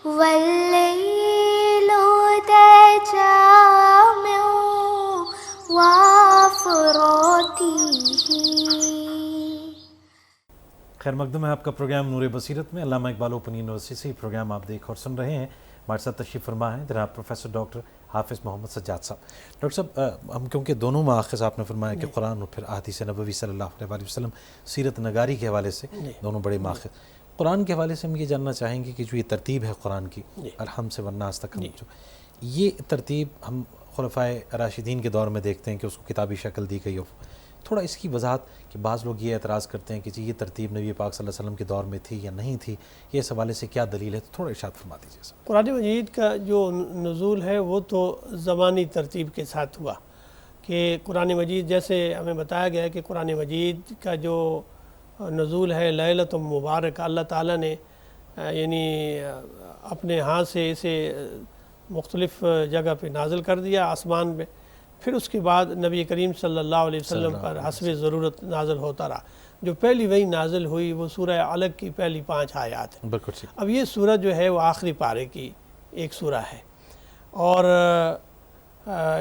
والليل دجى من وفرته۔ خیر مقدم ہے آپ کا پروگرام نور بصیرت میں. علامہ اقبال اوپن یونیورسٹی سے یہ پروگرام آپ دیکھ اور سن رہے ہیں. ہمارے ساتھ تشریف فرما ہیں جناب پروفیسر ڈاکٹر حافظ محمد سجاد صاحب. ڈاکٹر صاحب ہم کیونکہ دونوں مآخذ آپ نے فرمایا کہ قرآن اور پھر احادیث نبوی صلی اللہ علیہ وسلم سیرت نگاری کے حوالے سے دونوں بڑے مآخذ. قرآن کے حوالے سے ہم یہ جاننا چاہیں گے کہ جو یہ ترتیب ہے قرآن کی الحمد سے والناس تک، جو یہ ترتیب ہم خلفائے راشدین کے دور میں دیکھتے ہیں کہ اس کو کتابی شکل دی گئی ہو. تھوڑا اس کی وضاحت کہ بعض لوگ یہ اعتراض کرتے ہیں کہ جی یہ ترتیب نبی پاک صلی اللہ علیہ وسلم کے دور میں تھی یا نہیں تھی، یہ اس حوالے سے کیا دلیل ہے؟ تو تھوڑا ارشاد فرما دیجیے سر. قرآن مجید کا جو نزول ہے وہ تو زمانی ترتیب کے ساتھ ہوا کہ قرآن مجید جیسے ہمیں بتایا گیا ہے کہ قرآن مجید کا جو نزول ہے لیلۃ مبارک، اللہ تعالیٰ نے یعنی اپنے ہاتھ سے اسے مختلف جگہ پہ نازل کر دیا آسمان پہ، پھر اس کے بعد نبی کریم صلی اللہ علیہ وسلم پر حسب ضرورت نازل ہوتا رہا. جو پہلی وہی نازل ہوئی وہ سورہ علق کی پہلی 5 آیات ہیں. بالکل. اب یہ سورہ جو ہے وہ آخری پارے کی ایک سورہ ہے اور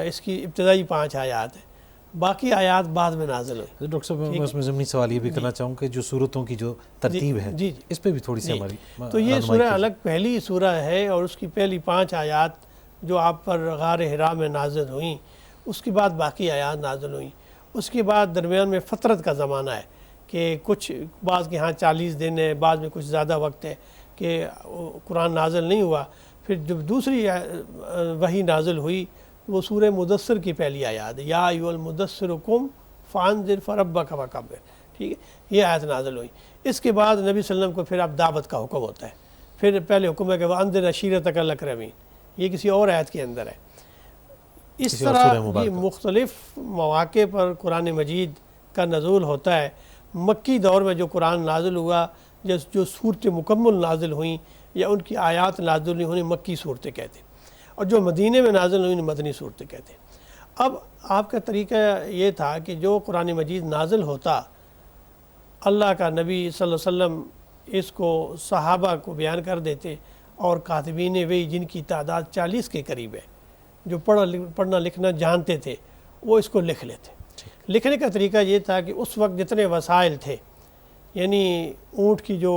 اس کی ابتدائی 5 آیات ہیں، باقی آیات بعد میں نازل ہوئی. ڈاکٹر صاحب میں اس میں ضمنی سوال یہ بھی کرنا چاہوں کہ جو صورتوں کی جو ترتیب ہے اس پہ بھی تھوڑی سی ہماری تو یہ سورہ علق پہلی سورہ ہے اور اس کی پہلی 5 آیات جو آپ پر غار حرا میں نازل ہوئیں، اس کے بعد باقی آیات نازل ہوئیں. اس کے بعد درمیان میں فترت کا زمانہ ہے کہ کچھ بعض کے ہاں 40 دن ہے، بعض میں کچھ زیادہ وقت ہے کہ قرآن نازل نہیں ہوا. پھر جب دوسری وحی نازل ہوئی وہ سورہ مدثر کی پہلی آیات ہے، یا ایھا المدثر قم فانذر فربک فکبر. ٹھیک ہے، یہ آیت نازل ہوئی. اس کے بعد نبی صلی اللہ علیہ وسلم کو پھر اب دعوت کا حکم ہوتا ہے. پھر پہلے حکم ہے کہ وانذر عشیرتک الاقربین، یہ کسی اور آیت کے اندر ہے. اس طرح یہ مختلف مواقع پر قرآن مجید کا نزول ہوتا ہے. مکی دور میں جو قرآن نازل ہوا، جو صورتیں مکمل نازل ہوئیں یا ان کی آیات نازل ہوئیں مکی صورتیں کہتے ہیں، اور جو مدینے میں نازل ہوئیں مدنی صورتیں کہتے ہیں. اب آپ کا طریقہ یہ تھا کہ جو قرآن مجید نازل ہوتا اللہ کا نبی صلی اللہ علیہ وسلم اس کو صحابہ کو بیان کر دیتے، اور کاتبین وحی جن کی تعداد 40 کے قریب ہے، جو پڑھنا لکھنا جانتے تھے، وہ اس کو لکھ لیتے. لکھنے کا طریقہ یہ تھا کہ اس وقت جتنے وسائل تھے، یعنی اونٹ کی جو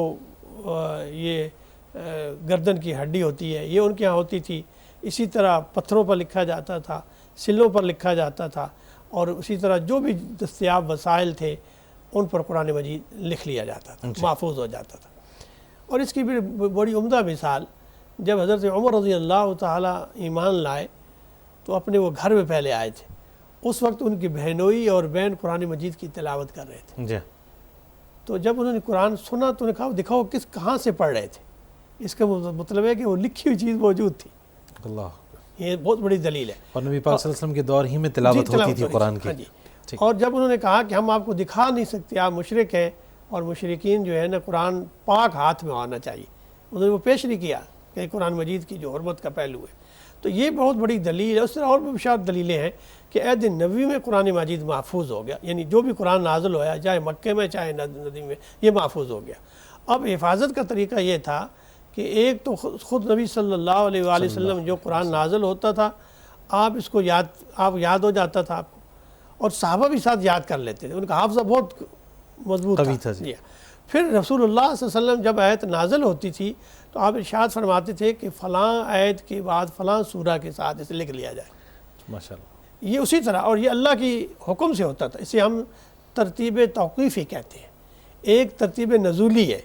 یہ گردن کی ہڈی ہوتی ہے یہ ان کے ہاں ہوتی تھی، اسی طرح پتھروں پر لکھا جاتا تھا، سلوں پر لکھا جاتا تھا، اور اسی طرح جو بھی دستیاب وسائل تھے ان پر قرآن مجید لکھ لیا جاتا تھا، محفوظ ہو جاتا تھا. اور اس کی بھی بڑی عمدہ مثال، جب حضرت عمر رضی اللہ تعالیٰ ایمان لائے تو اپنے وہ گھر میں پہلے آئے تھے. اس وقت ان کی بہنوئی اور بہن قرآن مجید کی تلاوت کر رہے تھے. تو جب انہوں نے قرآن سنا تو انہوں نے کہا دکھاؤ کہاں سے پڑھ رہے تھے. اس کا مطلب ہے کہ وہ لکھی ہوئی چیز موجود تھی. اللہ، یہ بہت بڑی دلیل ہے. اور نبی پاک صلی اللہ علیہ وسلم کے دور ہی میں تلاوت ہوتی تھی قرآن کی. اور جب انہوں نے کہا کہ ہم آپ کو دکھا نہیں سکتے، آپ مشرک ہیں، اور مشرکین جو ہے نا قرآن پاک ہاتھ میں آنا چاہیے، انہوں نے وہ پیش نہیں کیا کہ قرآن مجید کی جو حرمت کا پہلو ہے. تو یہ بہت بڑی دلیل ہے. اس طرح اور بھی بشارت دلیلیں ہیں کہ عہد نبوی میں قرآن مجید محفوظ ہو گیا، یعنی جو بھی قرآن نازل ہوا چاہے مکے میں چاہے ندی میں، یہ محفوظ ہو گیا. اب حفاظت کا طریقہ یہ تھا کہ ایک تو خود نبی صلی اللہ علیہ وآلہ وسلم جو قرآن نازل ہوتا تھا آپ اس کو یاد ہو جاتا تھا آپ کو، اور صحابہ بھی ساتھ یاد کر لیتے تھے، ان کا حافظہ بہت مضبوط تھا. پھر رسول اللہ صلی اللہ علیہ وسلم جب آیت نازل ہوتی تھی تو آپ ارشاد فرماتے تھے کہ فلاں آیت کے بعد فلاں سورہ کے ساتھ اسے لکھ لیا جائے. ماشاءاللہ. یہ اسی طرح، اور یہ اللہ کی حکم سے ہوتا تھا. اسے ہم ترتیب توقیفی کہتے ہیں. ایک ترتیب نزولی ہے،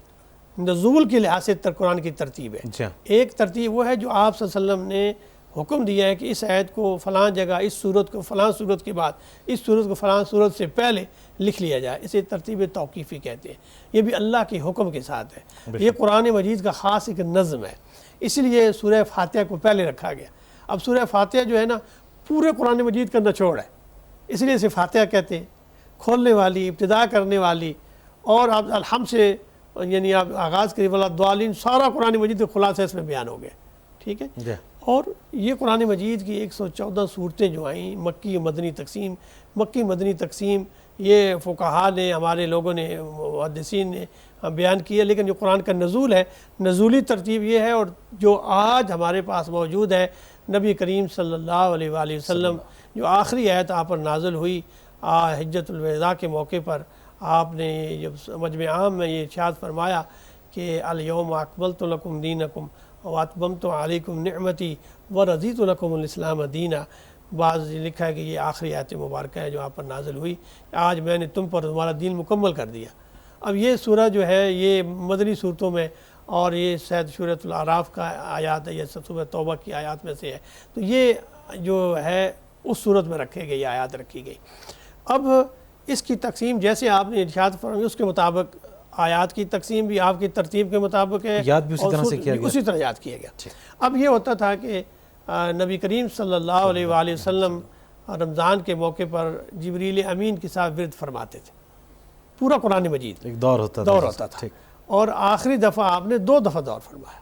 نزول کے لحاظ سے قرآن کی ترتیب ہے. ایک ترتیب وہ ہے جو آپ صلی اللہ علیہ وسلم نے حکم دیا ہے کہ اس آیت کو فلاں جگہ، اس صورت کو فلاں صورت کے بعد، اس صورت کو فلاں صورت سے پہلے لکھ لیا جائے. اسے ترتیب توقیفی کہتے ہیں. یہ بھی اللہ کے حکم کے ساتھ ہے. یہ قرآن مجید کا خاص ایک نظم ہے، اس لیے سورہ فاتحہ کو پہلے رکھا گیا. اب سورہ فاتحہ جو ہے نا پورے قرآن مجید کا نچوڑ ہے، اس لیے اسے فاتحہ کہتے ہیں. کھولنے والی، ابتدا کرنے والی، اور آپ الحمد سے یعنی آپ آغاز کریے ولا الضالین، سارا قرآن مجید کا خلاصہ اس میں بیان ہو گیا. ٹھیک ہے. اور یہ قرآن مجید کی 114 صورتیں جو آئیں، مکی مدنی تقسیم. مکی مدنی تقسیم یہ فقہاء نے، ہمارے لوگوں نے، محدثین نے بیان کیا، لیکن جو قرآن کا نزول ہے، نزولی ترتیب یہ ہے. اور جو آج ہمارے پاس موجود ہے، نبی کریم صلی اللہ علیہ وآلہ وسلم جو آخری آیت آپ پر نازل ہوئی حجۃ الوداع کے موقع پر، آپ نے جب مجمع عام میں یہ ارشاد فرمایا کہ الیوم اکملت لکم دینکم واتممت علیکم نعمتی ورضیت لکم الاسلام دینا، بعض لکھا ہے کہ یہ آخری آیت مبارکہ ہے جو آپ پر نازل ہوئی، آج میں نے تم پر تمہارا دین مکمل کر دیا۔ اب یہ سورہ جو ہے یہ مدنی صورتوں میں، اور یہ شاید سورۃ الاعراف کا آیات ہے، یہ سورۃ توبہ کی آیات میں سے ہے، تو یہ جو ہے اس صورت میں رکھے گئے، یہ آیات رکھی گئی۔ اب اس کی تقسیم جیسے آپ نے ارشاد فرمائی اس کے مطابق آیات کی تقسیم بھی آپ کی ترتیب کے مطابق ہے، یاد بھی اسی طرح سے کیا گیا، اسی طرح یاد کیا گیا۔ اب یہ ہوتا تھا کہ نبی کریم صلی اللہ علیہ وآلہ وسلم رمضان کے موقع پر جبریل امین کے ساتھ ورد فرماتے تھے، پورا قرآن مجید ایک دور ہوتا تھا، اور آخری دفعہ آپ نے 2 دفعہ دور فرمایا،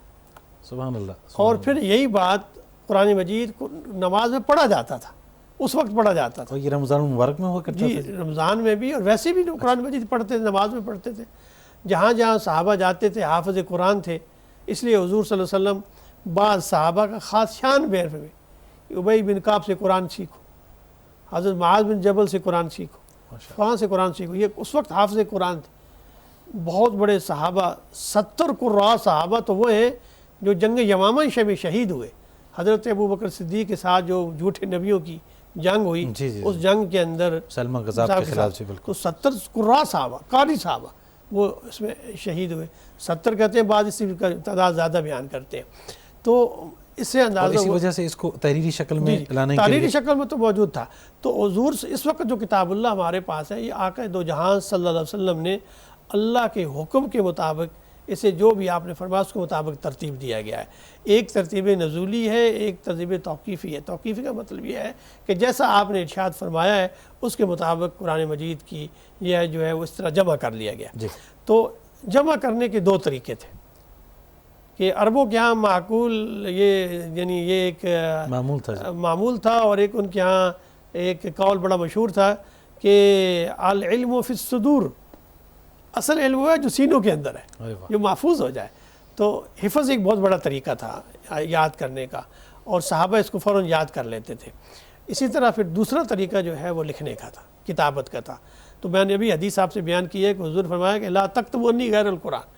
سبحان اللہ۔ اور پھر یہی بات قرآن مجید کو نماز میں پڑھا جاتا تھا، اس وقت پڑھا جاتا تھا۔ اور یہ رمضان المبارک میں ہوا کرتا جی، رمضان میں بھی، اور ویسے بھی قرآن مجید پڑھتے تھے، نماز میں پڑھتے تھے، جہاں جہاں صحابہ جاتے تھے حافظ قرآن تھے، اس لیے حضور صلی اللہ علیہ وسلم بعض صحابہ کا خاص شان بیان میں کہ ابی بن کعب سے قرآن سیکھو، حضرت معاذ بن جبل سے قرآن سیکھو، وہاں سے قرآن سیکھو، یہ اس وقت حافظ قرآن تھے۔ بہت بڑے صحابہ، 70 قراء صحابہ تو وہ ہیں جو جنگ یمامہ میں شہید ہوئے، حضرت ابوبکر صدیق کے ساتھ جو جھوٹے نبیوں کی جنگ ہوئی، اس جنگ کے اندر سلمہ غضب کے خلاف، جی بالکل، تو 70 قراء صحابہ، قاری صحابہ وہ اس میں شہید ہوئے، 70 کہتے ہیں، بعض اس کی تعداد زیادہ بیان کرتے ہیں۔ تو اس سے اندازہ، اسی وجہ سے اس کو تحریری شکل میں لانے کے لیے، تحریری شکل میں تو موجود تھا۔ تو حضور اس وقت جو کتاب اللہ ہمارے پاس ہے، یہ آقا دو جہاں صلی اللہ علیہ وسلم نے اللہ کے حکم کے مطابق اسے جو بھی آپ نے فرمایا اس کے مطابق ترتیب دیا گیا ہے۔ ایک ترتیب نزولی ہے، ایک ترتیب توقیفی ہے۔ توقیفی کا مطلب یہ ہے کہ جیسا آپ نے ارشاد فرمایا ہے اس کے مطابق قرآن مجید کی یہ جو ہے وہ اس طرح جمع کر لیا گیا۔ تو جمع کرنے کے 2 طریقے تھے کہ عربوں کے ہاں معقول یہ یعنی یہ ایک معمول تھا، اور ایک ان کے ہاں ایک قول بڑا مشہور تھا کہ العلم فی الصدور، اصل علم وہ ہے جو سینوں کے اندر ہے، جو محفوظ ہو جائے۔ تو حفظ ایک بہت بڑا طریقہ تھا یاد کرنے کا، اور صحابہ اس کو فوراً یاد کر لیتے تھے۔ اسی طرح پھر دوسرا طریقہ جو ہے وہ لکھنے کا تھا، کتابت کا تھا۔ تو میں نے ابھی حدیث آپ سے بیان کی ہے کہ حضور فرمایا کہ لا تکتبونی غیر القرآن،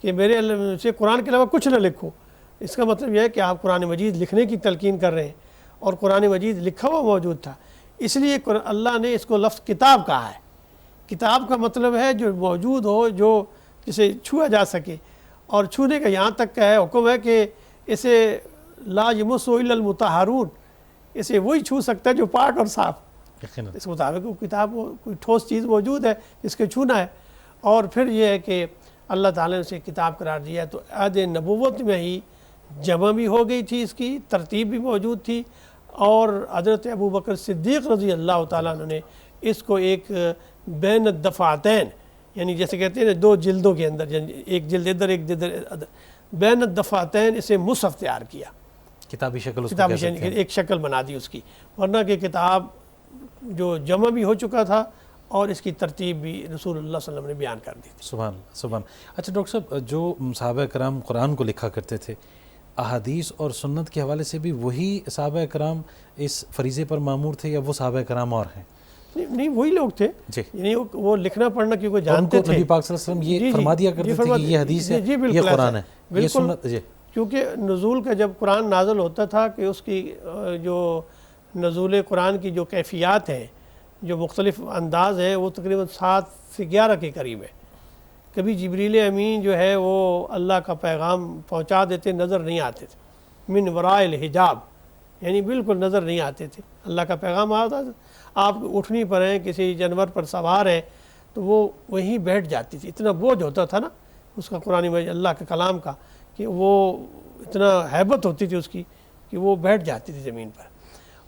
کہ میرے سے قرآن کے علاوہ کچھ نہ لکھو۔ اس کا مطلب یہ ہے کہ آپ قرآن مجید لکھنے کی تلقین کر رہے ہیں، اور قرآن مجید لکھا ہوا موجود تھا، اس لیے اللہ نے اس کو لفظ کتاب کہا ہے۔ کتاب کا مطلب ہے جو موجود ہو، جو جسے چھوا جا سکے، اور چھونے کا یہاں تک کا ہے حکم ہے کہ اسے لا یمسہ الا المطہرون، اسے وہی چھو سکتا ہے جو پاک اور صاف۔ اس مطابق وہ کتاب کوئی ٹھوس چیز موجود ہے جس کے چھونا ہے۔ اور پھر یہ ہے کہ اللہ تعالیٰ نے اسے کتاب قرار دیا ہے، تو عہد نبوت میں ہی جمع بھی ہو گئی تھی، اس کی ترتیب بھی موجود تھی، اور حضرت ابوبکر صدیق رضی اللہ تعالیٰ عنہ نے اس کو ایک بین الدفعتین، یعنی جیسے کہتے ہیں 2 جلدوں کے اندر، ایک جلد ادھر ایک جلد ادھر، بین الدفعتین اسے مصحف تیار کیا، کتابی شکل، ایک شکل بنا دی اس کی، ورنہ کہ کتاب جو جمع بھی ہو چکا تھا اور اس کی ترتیب بھی رسول اللہ صلی اللہ علیہ وسلم نے بیان کر دی تھی۔ سبحان سبحان۔ اچھا ڈاکٹر صاحب، جو صحابہ کرام قرآن کو لکھا کرتے تھے، احادیث اور سنت کے حوالے سے بھی وہی صحابہ کرام اس فریضے پر مامور تھے، یا وہ صحابہ کرام اور ہیں؟ نہیں، وہی لوگ تھے، یعنی وہ لکھنا پڑھنا کیونکہ جانتے تھے۔ نبی پاک صلی اللہ علیہ وسلم یہ فرما دیا کرتے تھے کہ یہ حدیث ہے، یہ قرآن ہے، یہ سنت ہے۔ کیونکہ نزول کا جب قرآن نازل ہوتا تھا کہ اس کی جو نزول قرآن کی جو کیفیات ہیں، جو مختلف انداز ہیں، وہ تقریباً 7 سے 11 کے قریب ہے۔ کبھی جبریل امین جو ہے وہ اللہ کا پیغام پہنچا دیتے، نظر نہیں آتے تھے، من وراء الحجاب، یعنی بالکل نظر نہیں آتے تھے، اللہ کا پیغام آتا تھا۔ آپ اٹھنی پر ہیں، کسی جانور پر سوار ہیں، تو وہ وہیں بیٹھ جاتی تھی، اتنا بوجھ ہوتا تھا نا اس کا قرآن مجید اللہ کے کلام کا، کہ وہ اتنا ہیبت ہوتی تھی اس کی کہ وہ بیٹھ جاتی تھی زمین پر۔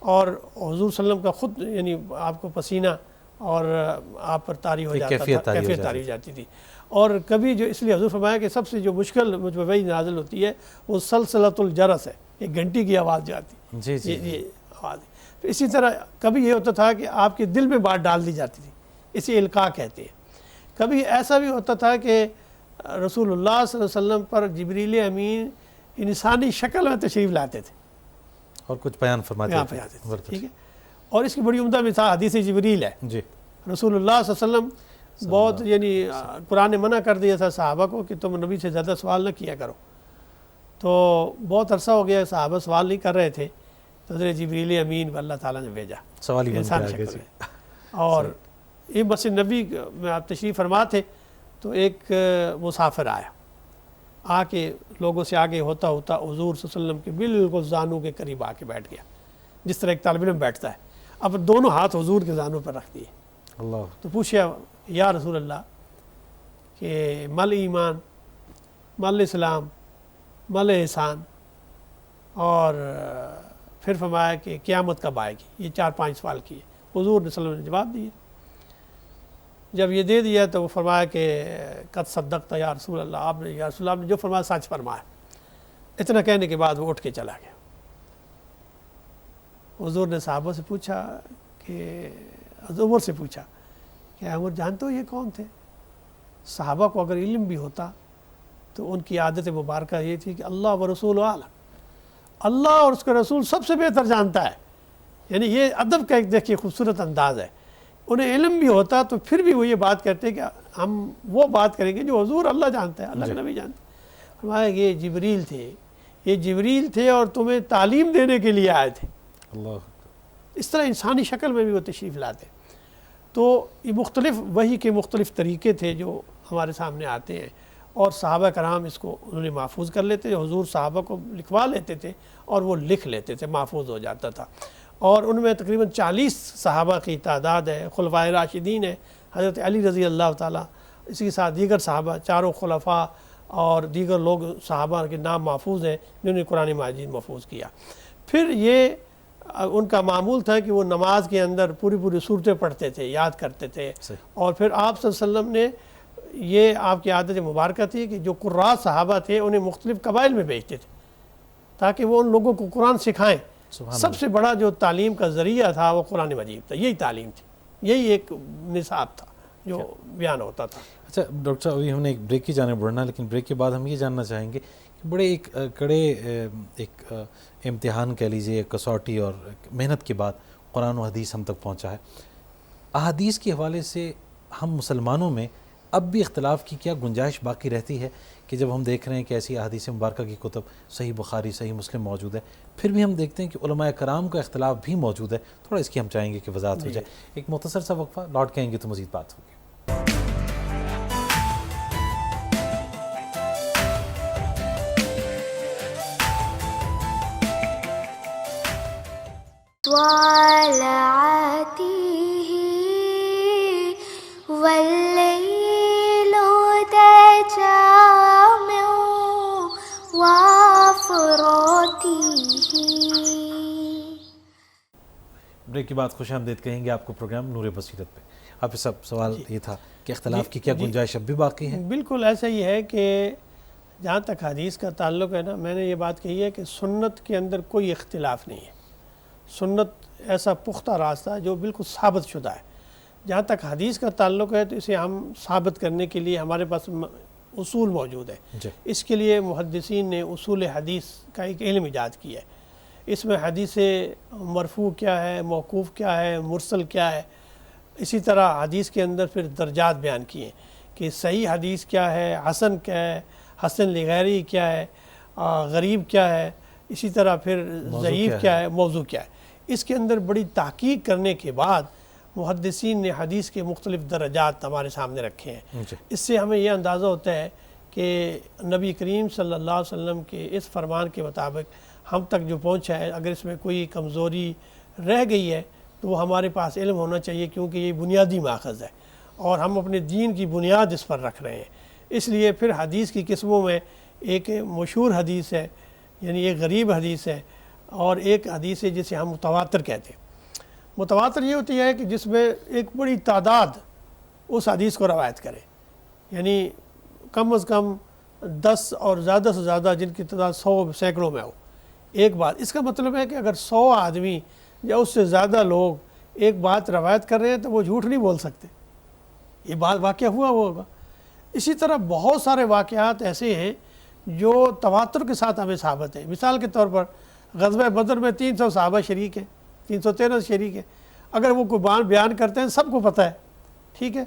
اور حضور صلی اللہ علیہ وسلم کا خود یعنی آپ کو پسینہ اور آپ پر طاری ہو جاتا تھا، کیفیت طاری ہو جاتی تھی۔ اور کبھی جو اس لیے حضور فرمایا کہ سب سے جو مشکل مجھ پہ وحی نازل ہوتی ہے وہ سلسلۃ الجرس ہے، ایک گھنٹی کی آواز جو آتی، یہ آواز۔ تو اسی طرح کبھی یہ ہوتا تھا کہ آپ کے دل میں بات ڈال دی جاتی تھی، اسے القاء کہتے ہیں۔ کبھی ایسا بھی ہوتا تھا کہ رسول اللہ صلی اللہ علیہ وسلم پر جبریل امین انسانی شکل میں تشریف لاتے تھے اور کچھ بیان فرماتے تھے، ٹھیک ہے۔ اور اس کی بڑی عمدہ مثال حدیث جبریل ہے۔ جی، رسول اللہ صلی اللہ علیہ وسلم بہت یعنی قرآن نے منع کر دیا تھا صحابہ کو کہ تم نبی سے زیادہ سوال نہ کیا کرو، تو بہت عرصہ ہو گیا صحابہ سوال نہیں کر رہے تھے، تو حضرت جبریل امین کو اللہ تعالیٰ نے بھیجا سوال ہی بن انسان کے آگے شکل میں، اور یہ مسجد نبی میں آپ تشریف فرما تھے تو ایک مسافر آیا، آ کے لوگوں سے آگے ہوتا ہوتا حضور صلی اللہ علیہ وسلم کے بالکل زانوں کے قریب آ کے بیٹھ گیا، جس طرح ایک طالب علم بیٹھتا ہے، اب دونوں ہاتھ حضور کے زانوں پر رکھ دیے، اللہ تو پوچھا یا رسول اللہ کہ مل ایمان، مل اسلام، مل احسان، اور پھر فرمایا کہ قیامت کب آئے گی، یہ 4-5 سوال کیے، حضور نے صلی اللہ علیہ وسلم نے جواب دیے، جب یہ دے دیا تو وہ فرمایا کہ قد صدقت یا رسول اللہ، آپ نے یا رسول اللہ آپ نے جو فرمایا سچ فرمایا، اتنا کہنے کے بعد وہ اٹھ کے چلا گیا۔ حضور نے صحابہ سے پوچھا کہ عمر سے پوچھا کہ عمر جانتے ہو یہ کون تھے؟ صحابہ کو اگر علم بھی ہوتا تو ان کی عادت مبارکہ یہ تھی کہ اللہ و رسول عالم، اللہ اور اس کا رسول سب سے بہتر جانتا ہے، یعنی یہ ادب کا ایک دیکھیے خوبصورت انداز ہے، انہیں علم بھی ہوتا تو پھر بھی وہ یہ بات کرتے کہ ہم وہ بات کریں گے جو حضور اللہ جانتا ہے، اللہ کا نبی جانتا ہے۔ فرمایا یہ جبریل تھے، یہ جبریل تھے اور تمہیں تعلیم دینے کے لیے آئے تھے۔ اللہ اس طرح انسانی شکل میں بھی وہ تشریف لاتے، تو یہ مختلف وحی کے مختلف طریقے تھے جو ہمارے سامنے آتے ہیں، اور صحابہ کرام اس کو انہوں نے محفوظ کر لیتے، حضور صحابہ کو لکھوا لیتے تھے اور وہ لکھ لیتے تھے، محفوظ ہو جاتا تھا، اور ان میں تقریباً 40 صحابہ کی تعداد ہے، خلفائے راشدین ہے، حضرت علی رضی اللہ تعالیٰ، اسی کے ساتھ دیگر صحابہ، چاروں خلفاء اور دیگر لوگ صحابہ کے نام محفوظ ہیں جنہوں نے قرآن مجید محفوظ کیا۔ پھر یہ ان کا معمول تھا کہ وہ نماز کے اندر پوری صورتیں پڑھتے تھے، یاد کرتے تھے، اور پھر آپ صلی اللہ علیہ وسلم نے یہ آپ کی عادت مبارکہ تھی کہ جو قراء صحابہ تھے انہیں مختلف قبائل میں بھیجتے تھے تاکہ وہ ان لوگوں کو قرآن سکھائیں۔ سب سے بڑا جو تعلیم کا ذریعہ تھا وہ قرآن مجید تھا، یہی تعلیم تھی، یہی ایک نصاب تھا جو بیان ہوتا تھا۔ اچھا ڈاکٹر صاحب، ابھی ہم نے ایک بریک کی جانب بڑھنا، لیکن بریک کے بعد ہم یہ جاننا چاہیں گے کہ بڑے ایک کڑے ایک امتحان کہہ لیجیے، کسوٹی اور محنت کے بعد قرآن و حدیث ہم تک پہنچا ہے۔ احادیث کے حوالے سے ہم مسلمانوں میں اب بھی اختلاف کی کیا گنجائش باقی رہتی ہے کہ جب ہم دیکھ رہے ہیں کہ ایسی احادیث مبارکہ کی کتب صحیح بخاری، صحیح مسلم موجود ہے، پھر بھی ہم دیکھتے ہیں کہ علماء کرام کا اختلاف بھی موجود ہے؟ تھوڑا اس کی ہم چاہیں گے کہ وضاحت ہو جائے۔ ایک مختصر سا وقفہ، لوٹ کے آئیں گے تو مزید بات ہوگی۔ طالعته والليل تجامع وافراته۔ بریک کے بعد خوش آمدید کہیں گے آپ کو پروگرام نور بصیرت پہ۔ آپ سب سوال یہ تھا کہ اختلاف کی کیا گنجائش اب بھی باقی ہے؟ بالکل ایسا ہی ہے کہ جہاں تک حدیث کا تعلق ہے نا، میں نے یہ بات کہی ہے کہ سنت کے اندر کوئی اختلاف نہیں ہے، سنت ایسا پختہ راستہ جو بالکل ثابت شدہ ہے۔ جہاں تک حدیث کا تعلق ہے تو اسے ہم ثابت کرنے کے لیے ہمارے پاس اصول موجود ہے۔ اس کے لیے محدثین نے اصول حدیث کا ایک علم ایجاد کیا ہے۔ اس میں حدیث مرفوع کیا ہے، موقوف کیا ہے، مرسل کیا ہے، اسی طرح حدیث کے اندر پھر درجات بیان کیے کہ صحیح حدیث کیا ہے، حسن کیا ہے، حسن لغیری کیا ہے، غریب کیا ہے، اسی طرح پھر ضعیف کیا ہے، موضوع کیا ہے۔ اس کے اندر بڑی تحقیق کرنے کے بعد محدثین نے حدیث کے مختلف درجات ہمارے سامنے رکھے ہیں۔ اس سے ہمیں یہ اندازہ ہوتا ہے کہ نبی کریم صلی اللہ علیہ وسلم کے اس فرمان کے مطابق ہم تک جو پہنچا ہے، اگر اس میں کوئی کمزوری رہ گئی ہے تو وہ ہمارے پاس علم ہونا چاہیے، کیونکہ یہ بنیادی ماخذ ہے اور ہم اپنے دین کی بنیاد اس پر رکھ رہے ہیں۔ اس لیے پھر حدیث کی قسموں میں ایک مشہور حدیث ہے، یعنی ایک غریب حدیث ہے، اور ایک حدیث ہے جسے ہم متواتر کہتے ہیں۔ متواتر یہ ہوتی ہے کہ جس میں ایک بڑی تعداد اس حدیث کو روایت کرے، یعنی کم از کم 10 اور زیادہ سے زیادہ جن کی تعداد 100 سینکڑوں میں ہو ایک بات۔ اس کا مطلب ہے کہ اگر 100 آدمی یا اس سے زیادہ لوگ ایک بات روایت کر رہے ہیں تو وہ جھوٹ نہیں بول سکتے، یہ بات واقعہ ہوا ہوگا۔ اسی طرح بہت سارے واقعات ایسے ہیں جو تواتر کے ساتھ ہمیں ثابت ہیں۔ مثال کے طور پر غزوہ بدر میں 300 صحابہ شریک ہیں، 313 شریک ہیں، اگر وہ قربان بیان کرتے ہیں سب کو پتہ ہے، ٹھیک ہے۔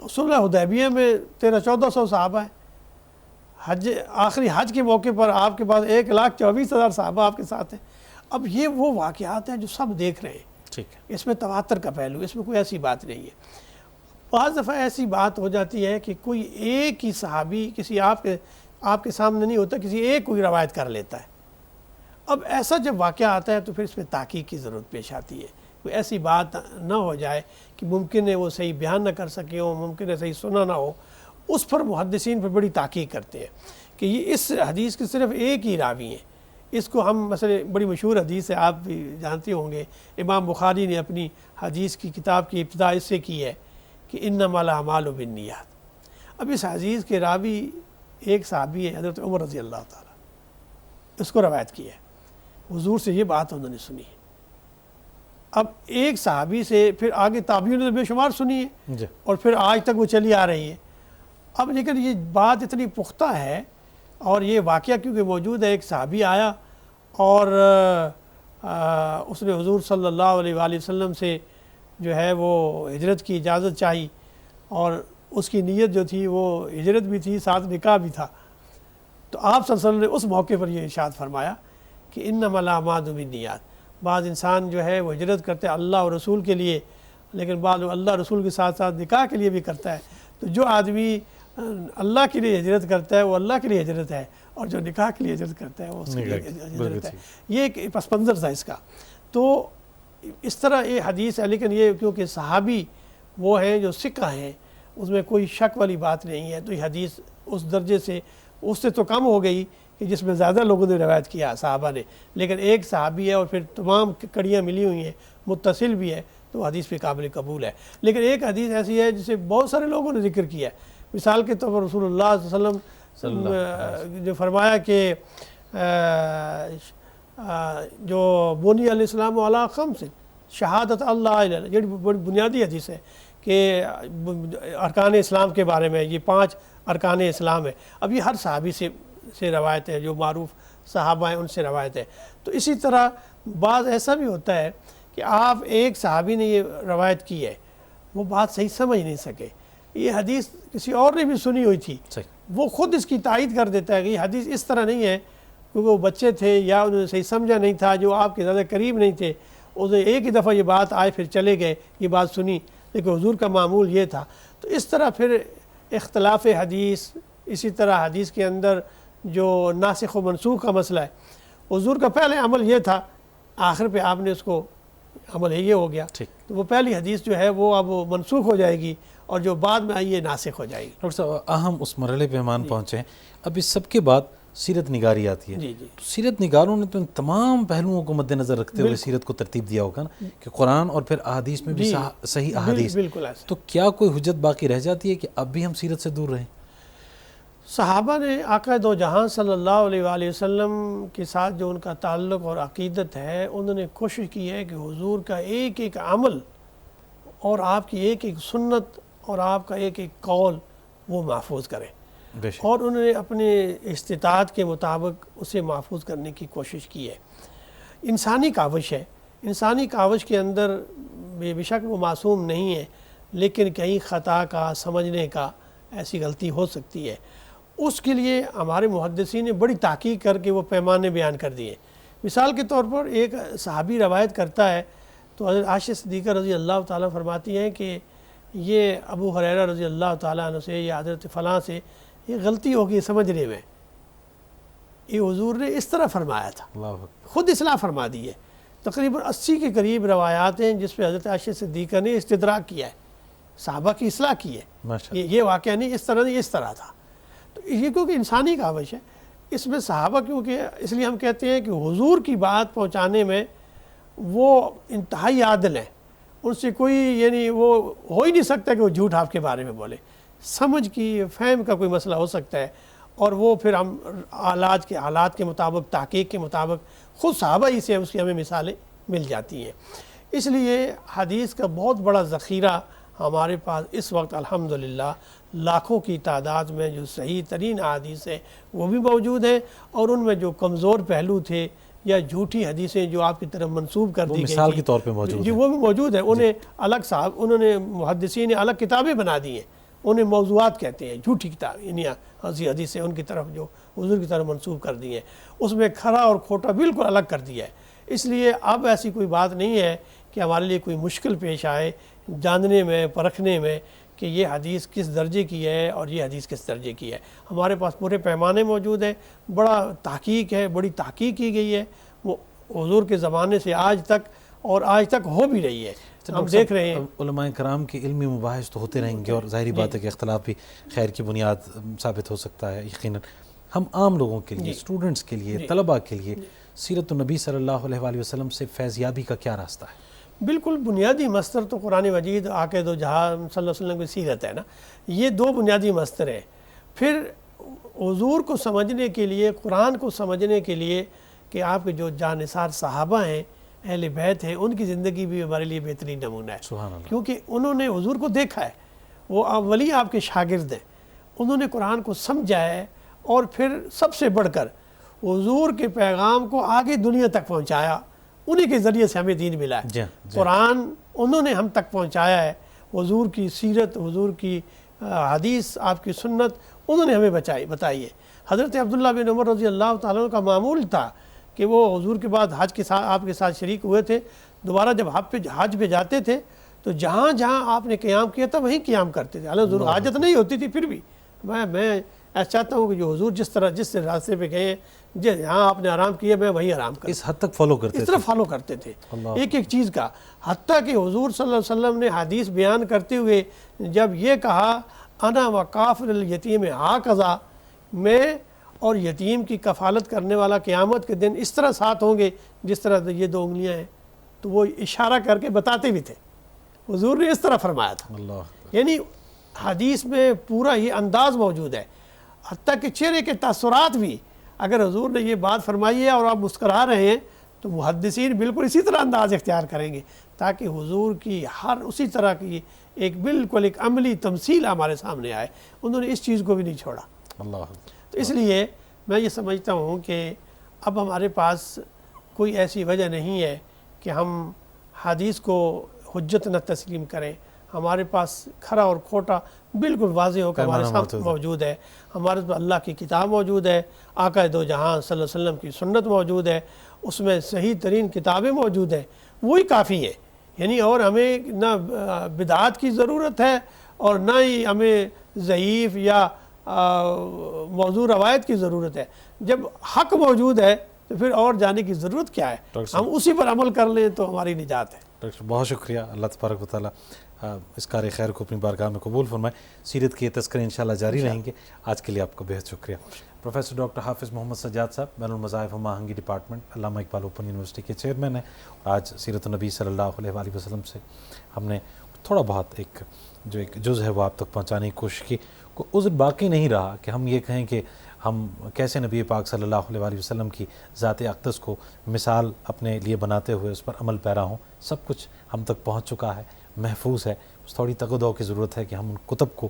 صلح حدیبیہ میں 1300-1400 صحابہ ہیں، آخری حج کے موقع پر آپ کے پاس 1,24,000 صحابہ آپ کے ساتھ ہیں۔ اب یہ وہ واقعات ہیں جو سب دیکھ رہے ہیں، ٹھیک ہے، اس میں تواتر کا پہلو، اس میں کوئی ایسی بات نہیں ہے۔ بعض دفعہ ایسی بات ہو جاتی ہے کہ کوئی ایک ہی صحابی کسی آپ کے سامنے نہیں ہوتا، کسی ایک کوئی روایت کر لیتا ہے۔ اب ایسا جب واقعہ آتا ہے تو پھر اس میں تحقیق کی ضرورت پیش آتی ہے، کوئی ایسی بات نہ ہو جائے کہ ممکن ہے وہ صحیح بیان نہ کر سکے ہو، ممکن ہے صحیح سنا نہ ہو، اس پر محدثین پر بڑی تحقیق کرتے ہیں کہ یہ اس حدیث کے صرف ایک ہی راوی ہیں۔ اس کو ہم مثلا بڑی مشہور حدیث ہے، آپ بھی جانتے ہوں گے، امام بخاری نے اپنی حدیث کی کتاب کی ابتدا اس سے کی ہے کہ انما الاعمال بالنیات۔ اب اس حدیث کے راوی ایک صحابی ہے، حضرت عمر رضی اللہ تعالیٰ، اس کو روایت کی ہے، حضور سے یہ بات انہوں نے سنی ہے۔ اب ایک صحابی سے پھر آگے تابعین نے بے شمار سنی ہے جی، اور پھر آج تک وہ چلی آ رہی ہے۔ اب لیکن یہ بات اتنی پختہ ہے اور یہ واقعہ کیونکہ موجود ہے، ایک صحابی آیا اور اس نے حضور صلی اللہ علیہ وآلہ وسلم سے جو ہے وہ ہجرت کی اجازت چاہی، اور اس کی نیت جو تھی وہ ہجرت بھی تھی، ساتھ نکاح بھی تھا۔ تو آپ صلی اللہ علیہ وسلم نے اس موقع پر یہ ارشاد فرمایا کہ انما الاعمال بالنیات۔ بعض انسان جو ہے وہ ہجرت کرتے ہیں اللہ اور رسول کے لیے، لیکن بعض اللہ رسول کے ساتھ ساتھ نکاح کے لیے بھی کرتا ہے۔ تو جو آدمی اللہ کے لیے ہجرت کرتا ہے وہ اللہ کے لیے ہجرت ہے، اور جو نکاح کے لیے ہجرت کرتا ہے وہ اس کے لیے ہجرت ہے۔ یہ ایک پس منظر تھا اس کا۔ تو اس طرح یہ حدیث ہے، لیکن یہ کیونکہ صحابی وہ ہیں جو ثقہ ہیں، اس میں کوئی شک والی بات نہیں ہے، تو یہ حدیث اس درجے سے، اس سے تو کم ہو گئی کہ جس میں زیادہ لوگوں نے روایت کیا صحابہ نے، لیکن ایک صحابی ہے اور پھر تمام کڑیاں ملی ہوئی ہیں، متصل بھی ہے، تو حدیث پہ قابل قبول ہے۔ لیکن ایک حدیث ایسی ہے جسے بہت سارے لوگوں نے ذکر کیا ہے، مثال کے طور پر رسول اللہ صلی اللہ علیہ وسلم جو فرمایا کہ جو بنی علیہ السلام علی خمس، شہادت اللہ الہ، یہ بڑی بنیادی حدیث ہے کہ ارکان اسلام کے بارے میں، یہ 5 ارکان اسلام ہے۔ اب یہ ہر صحابی سے روایت ہے، جو معروف صحابہ ہیں ان سے روایت ہے۔ تو اسی طرح بعض ایسا بھی ہوتا ہے کہ آپ ایک صحابی نے یہ روایت کی ہے، وہ بات صحیح سمجھ نہیں سکے، یہ حدیث کسی اور نے بھی سنی ہوئی تھی، وہ خود اس کی تائید کر دیتا ہے کہ یہ حدیث اس طرح نہیں ہے، کیونکہ وہ بچے تھے یا انہوں نے صحیح سمجھا نہیں تھا، جو آپ کے زیادہ قریب نہیں تھے، انہیں ایک ہی دفعہ یہ بات آئے پھر چلے گئے، یہ بات سنی، لیکن حضور کا معمول یہ تھا۔ تو اس طرح پھر اختلاف حدیث، اسی طرح حدیث کے اندر جو ناسخ و منسوخ کا مسئلہ ہے، حضور کا پہلے عمل یہ تھا، آخر پہ آپ نے اس کو عمل یہ ہو گیا، تو وہ پہلی حدیث جو ہے وہ اب منسوخ ہو جائے گی، اور جو بعد میں آئی یہ ناسخ ہو جائے گی۔ ڈاکٹر صاحب اہم اس مرحلے پہ ہم پہنچے ہیں، اب اس سب کے بعد سیرت نگاری آتی ہے۔ تو سیرت نگاروں نے تو ان تمام پہلوؤں کو مد نظر رکھتے ہوئے سیرت کو ترتیب دیا ہوگا نا، کہ قرآن اور پھر احادیث میں بھی صحیح احادیث، تو کیا کوئی حجت باقی رہ جاتی ہے کہ اب بھی ہم سیرت سے دور رہیں؟ صحابہ نے آقا دو جہاں صلی اللہ علیہ وآلہ وسلم کے ساتھ جو ان کا تعلق اور عقیدت ہے، انہوں نے کوشش کی ہے کہ حضور کا ایک ایک عمل اور آپ کی ایک ایک سنت اور آپ کا ایک ایک قول وہ محفوظ کریں، اور انہوں نے اپنے استطاعت کے مطابق اسے محفوظ کرنے کی کوشش کی ہے۔ انسانی کاوش ہے، انسانی کاوش کے اندر بے شک وہ معصوم نہیں ہے، لیکن کہیں خطا کا، سمجھنے کا ایسی غلطی ہو سکتی ہے۔ اس کے لیے ہمارے محدثین نے بڑی تحقیق کر کے وہ پیمانے بیان کر دیے۔ مثال کے طور پر ایک صحابی روایت کرتا ہے تو حضرت عائشہ صدیقہ رضی اللہ تعالیٰ فرماتی ہیں کہ یہ ابو ہریرہ رضی اللہ تعالیٰ عنہ سے یا حضرت فلاں سے یہ غلطی ہوگی سمجھنے میں، یہ حضور نے اس طرح فرمایا تھا، خود اصلاح فرما دی ہے۔ تقریباً 80 کے قریب روایات ہیں جس پہ حضرت عائشہ صدیقہ نے استدراک کیا ہے، صحابہ کی اصلاح کی ہے، یہ واقعہ نہیں اس طرح نہیں، اس طرح تھا۔ تو یہ کیونکہ انسانی کاوش ہے، اس میں صحابہ کیونکہ اس لیے ہم کہتے ہیں کہ حضور کی بات پہنچانے میں وہ انتہائی عادل ہیں، ان سے کوئی یعنی وہ ہو ہی نہیں سکتا کہ وہ جھوٹ آپ کے بارے میں بولے، سمجھ کی فہم کا کوئی مسئلہ ہو سکتا ہے، اور وہ پھر ہم حالات کے مطابق، تحقیق کے مطابق خود صحابہ ہی سے اس کی ہمیں مثالیں مل جاتی ہیں۔ اس لیے حدیث کا بہت بڑا ذخیرہ ہمارے پاس اس وقت الحمدللہ لاکھوں کی تعداد میں جو صحیح ترین احادیث ہیں وہ بھی موجود ہیں، اور ان میں جو کمزور پہلو تھے یا جھوٹی حدیثیں جو آپ کی طرف منسوب کر دی گئی مثال کے طور پہ موجود ہیں، وہ بھی موجود ہیں۔ انہیں الگ انہوں نے محدثین نے الگ کتابیں بنا دی ہیں انہیں موضوعات کہتے ہیں، جھوٹی کتاب، یعنی حدیثیں ان کی طرف جو حضور کی طرف منسوب کر دی ہیں، اس میں کھرا اور کھوٹا بالکل الگ کر دیا ہے۔ اس لیے اب ایسی کوئی بات نہیں ہے کہ ہمارے لیے کوئی مشکل پیش آئے جاننے میں، پرکھنے میں کہ یہ حدیث کس درجے کی ہے اور یہ حدیث کس درجے کی ہے۔ ہمارے پاس پورے پیمانے موجود ہیں، بڑا تحقیق ہے، بڑی تحقیق کی گئی ہے، وہ حضور کے زمانے سے آج تک اور آج تک ہو بھی رہی ہے، ہم دیکھ رہے ہیں۔ علماء کرام کے علمی مباحث تو ہوتے رہیں گے، اور ظاہری بات ہے کہ اختلاف بھی خیر کی بنیاد ثابت ہو سکتا ہے یقیناً۔ ہم عام لوگوں کے لیے، اسٹوڈنٹس کے لیے، طلباء کے لیے سیرت النبی صلی اللہ علیہ وآلہ وسلم سے فیض یابی کا کیا راستہ ہے؟ بالکل بنیادی مصدر تو قرآن مجید، آقا دو جہاں صلی اللہ علیہ وسلم کی سیرت ہے نا، یہ دو بنیادی مصدر ہیں۔ پھر حضور کو سمجھنے کے لیے، قرآن کو سمجھنے کے لیے کہ آپ کے جو جانثار صحابہ ہیں، اہل بیت ہیں، ان کی زندگی بھی ہمارے لیے بہترین نمونہ ہے، سبحان اللہ۔ کیونکہ انہوں نے حضور کو دیکھا ہے، وہ ولی آپ کے شاگرد ہیں، انہوں نے قرآن کو سمجھا ہے، اور پھر سب سے بڑھ کر حضور کے پیغام کو آگے دنیا تک پہنچایا، انہی کے ذریعے سے ہمیں دین ملا ہے۔ قرآن انہوں نے ہم تک پہنچایا ہے، حضور کی سیرت، حضور کی حدیث، آپ کی سنت انہوں نے ہمیں بتائی ہے۔ حضرت عبداللہ بن عمر رضی اللہ تعالیٰ عنہ کا معمول تھا کہ وہ حضور کے بعد حج کے ساتھ آپ کے ساتھ شریک ہوئے تھے، دوبارہ جب حج پہ جاتے تھے تو جہاں جہاں آپ نے قیام کیا تھا وہیں قیام کرتے تھے، حالانکہ حضور حاجت نہیں ہوتی تھی، پھر بھی میں ایسا چاہتا ہوں کہ جو حضور جس راستے پہ گئے ہیں، جہاں آپ نے آرام کیا میں وہیں آرام کرتا، اس حد تک فالو کرتے اس طرح فالو کرتے تھے ایک ایک چیز کا۔ حتیٰ کہ حضور صلی اللہ علیہ وسلم نے حدیث بیان کرتے ہوئے جب یہ کہا انا وکافل الیتیم ہاکذا، میں اور یتیم کی کفالت کرنے والا قیامت کے دن اس طرح ساتھ ہوں گے جس طرح یہ دو انگلیاں ہیں، تو وہ اشارہ کر کے بتاتے بھی تھے، حضور نے اس طرح فرمایا تھا۔ یعنی حدیث میں پورا یہ انداز موجود ہے، حتیٰ کہ چہرے کے تاثرات بھی، اگر حضور نے یہ بات فرمائی ہے اور آپ مسکرا رہے ہیں تو محدثین بالکل اسی طرح انداز اختیار کریں گے تاکہ حضور کی ہر اسی طرح کی بالکل ایک عملی تمثیل ہمارے سامنے آئے۔ انہوں نے اس چیز کو بھی نہیں چھوڑا۔ تو اس لیے میں یہ سمجھتا ہوں کہ اب ہمارے پاس کوئی ایسی وجہ نہیں ہے کہ ہم حدیث کو حجت نہ تسلیم کریں۔ ہمارے پاس کھرا اور کھوٹا بالکل واضح ہو کر ہمارے ساتھ موجود ہے، ہمارے پاس اللہ کی کتاب موجود ہے، آقا دو جہاں صلی اللہ علیہ وسلم کی سنت موجود ہے، اس میں صحیح ترین کتابیں موجود ہیں، وہی کافی ہے۔ یعنی اور ہمیں نہ بدعات کی ضرورت ہے اور نہ ہی ہمیں ضعیف یا موضوع روایت کی ضرورت ہے۔ جب حق موجود ہے تو پھر اور جانے کی ضرورت کیا ہے؟ ہم اسی پر عمل کر لیں تو ہماری نجات ہے۔ ڈاکٹر بہت شکریہ، اللہ تبارک و تعالیٰ اس کار خیر کو اپنی بارگاہ میں قبول فرمائے۔ سیرت کے تذکرے انشاءاللہ جاری رہیں گے۔ آج کے لیے آپ کا بہت شکریہ۔ پروفیسر ڈاکٹر حافظ محمد سجاد صاحب، بین المذاہب ہم آہنگی ڈپارٹمنٹ، علامہ اقبال اوپن یونیورسٹی کے چیئرمین ہیں، اور آج سیرت النبی صلی اللہ علیہ وآلہ وسلم سے ہم نے تھوڑا بہت ایک جز ہے وہ آپ تک پہنچانے کی کوشش کی۔ کوئی عذر باقی نہیں رہا کہ ہم یہ کہیں کہ ہم کیسے نبی پاک صلی اللہ علیہ وآلہ وسلم کی ذات اقدس کو مثال اپنے لیے بناتے ہوئے اس پر عمل پیرا ہوں۔ سب کچھ ہم تک پہنچ چکا ہے، محفوظ ہے۔ اس تھوڑی تگودو کی ضرورت ہے کہ ہم ان کتب کو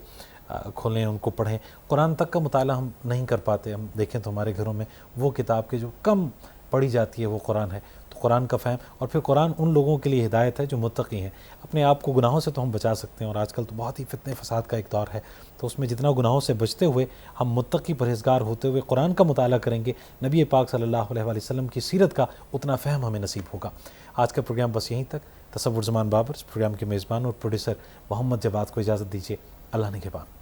کھولیں، ان کو پڑھیں۔ قرآن تک کا مطالعہ ہم نہیں کر پاتے، ہم دیکھیں تو ہمارے گھروں میں وہ کتاب کے جو کم پڑھی جاتی ہے وہ قرآن ہے۔ تو قرآن کا فہم، اور پھر قرآن ان لوگوں کے لیے ہدایت ہے جو متقی ہیں۔ اپنے آپ کو گناہوں سے تو ہم بچا سکتے ہیں، اور آج کل تو بہت ہی فتنے فساد کا ایک دور ہے، تو اس میں جتنا گناہوں سے بچتے ہوئے ہم متقی پرہیزگار ہوتے ہوئے قرآن کا مطالعہ کریں گے، نبی پاک صلی اللہ علیہ وآلہ وسلم کی سیرت کا اتنا فہم ہمیں نصیب ہوگا۔ آج کا پروگرام بس یہیں تک۔ تصور زمان بابر اس پروگرام کے میزبان اور پروڈیوسر محمد جواد کو اجازت دیجیے۔ اللہ نگہبان۔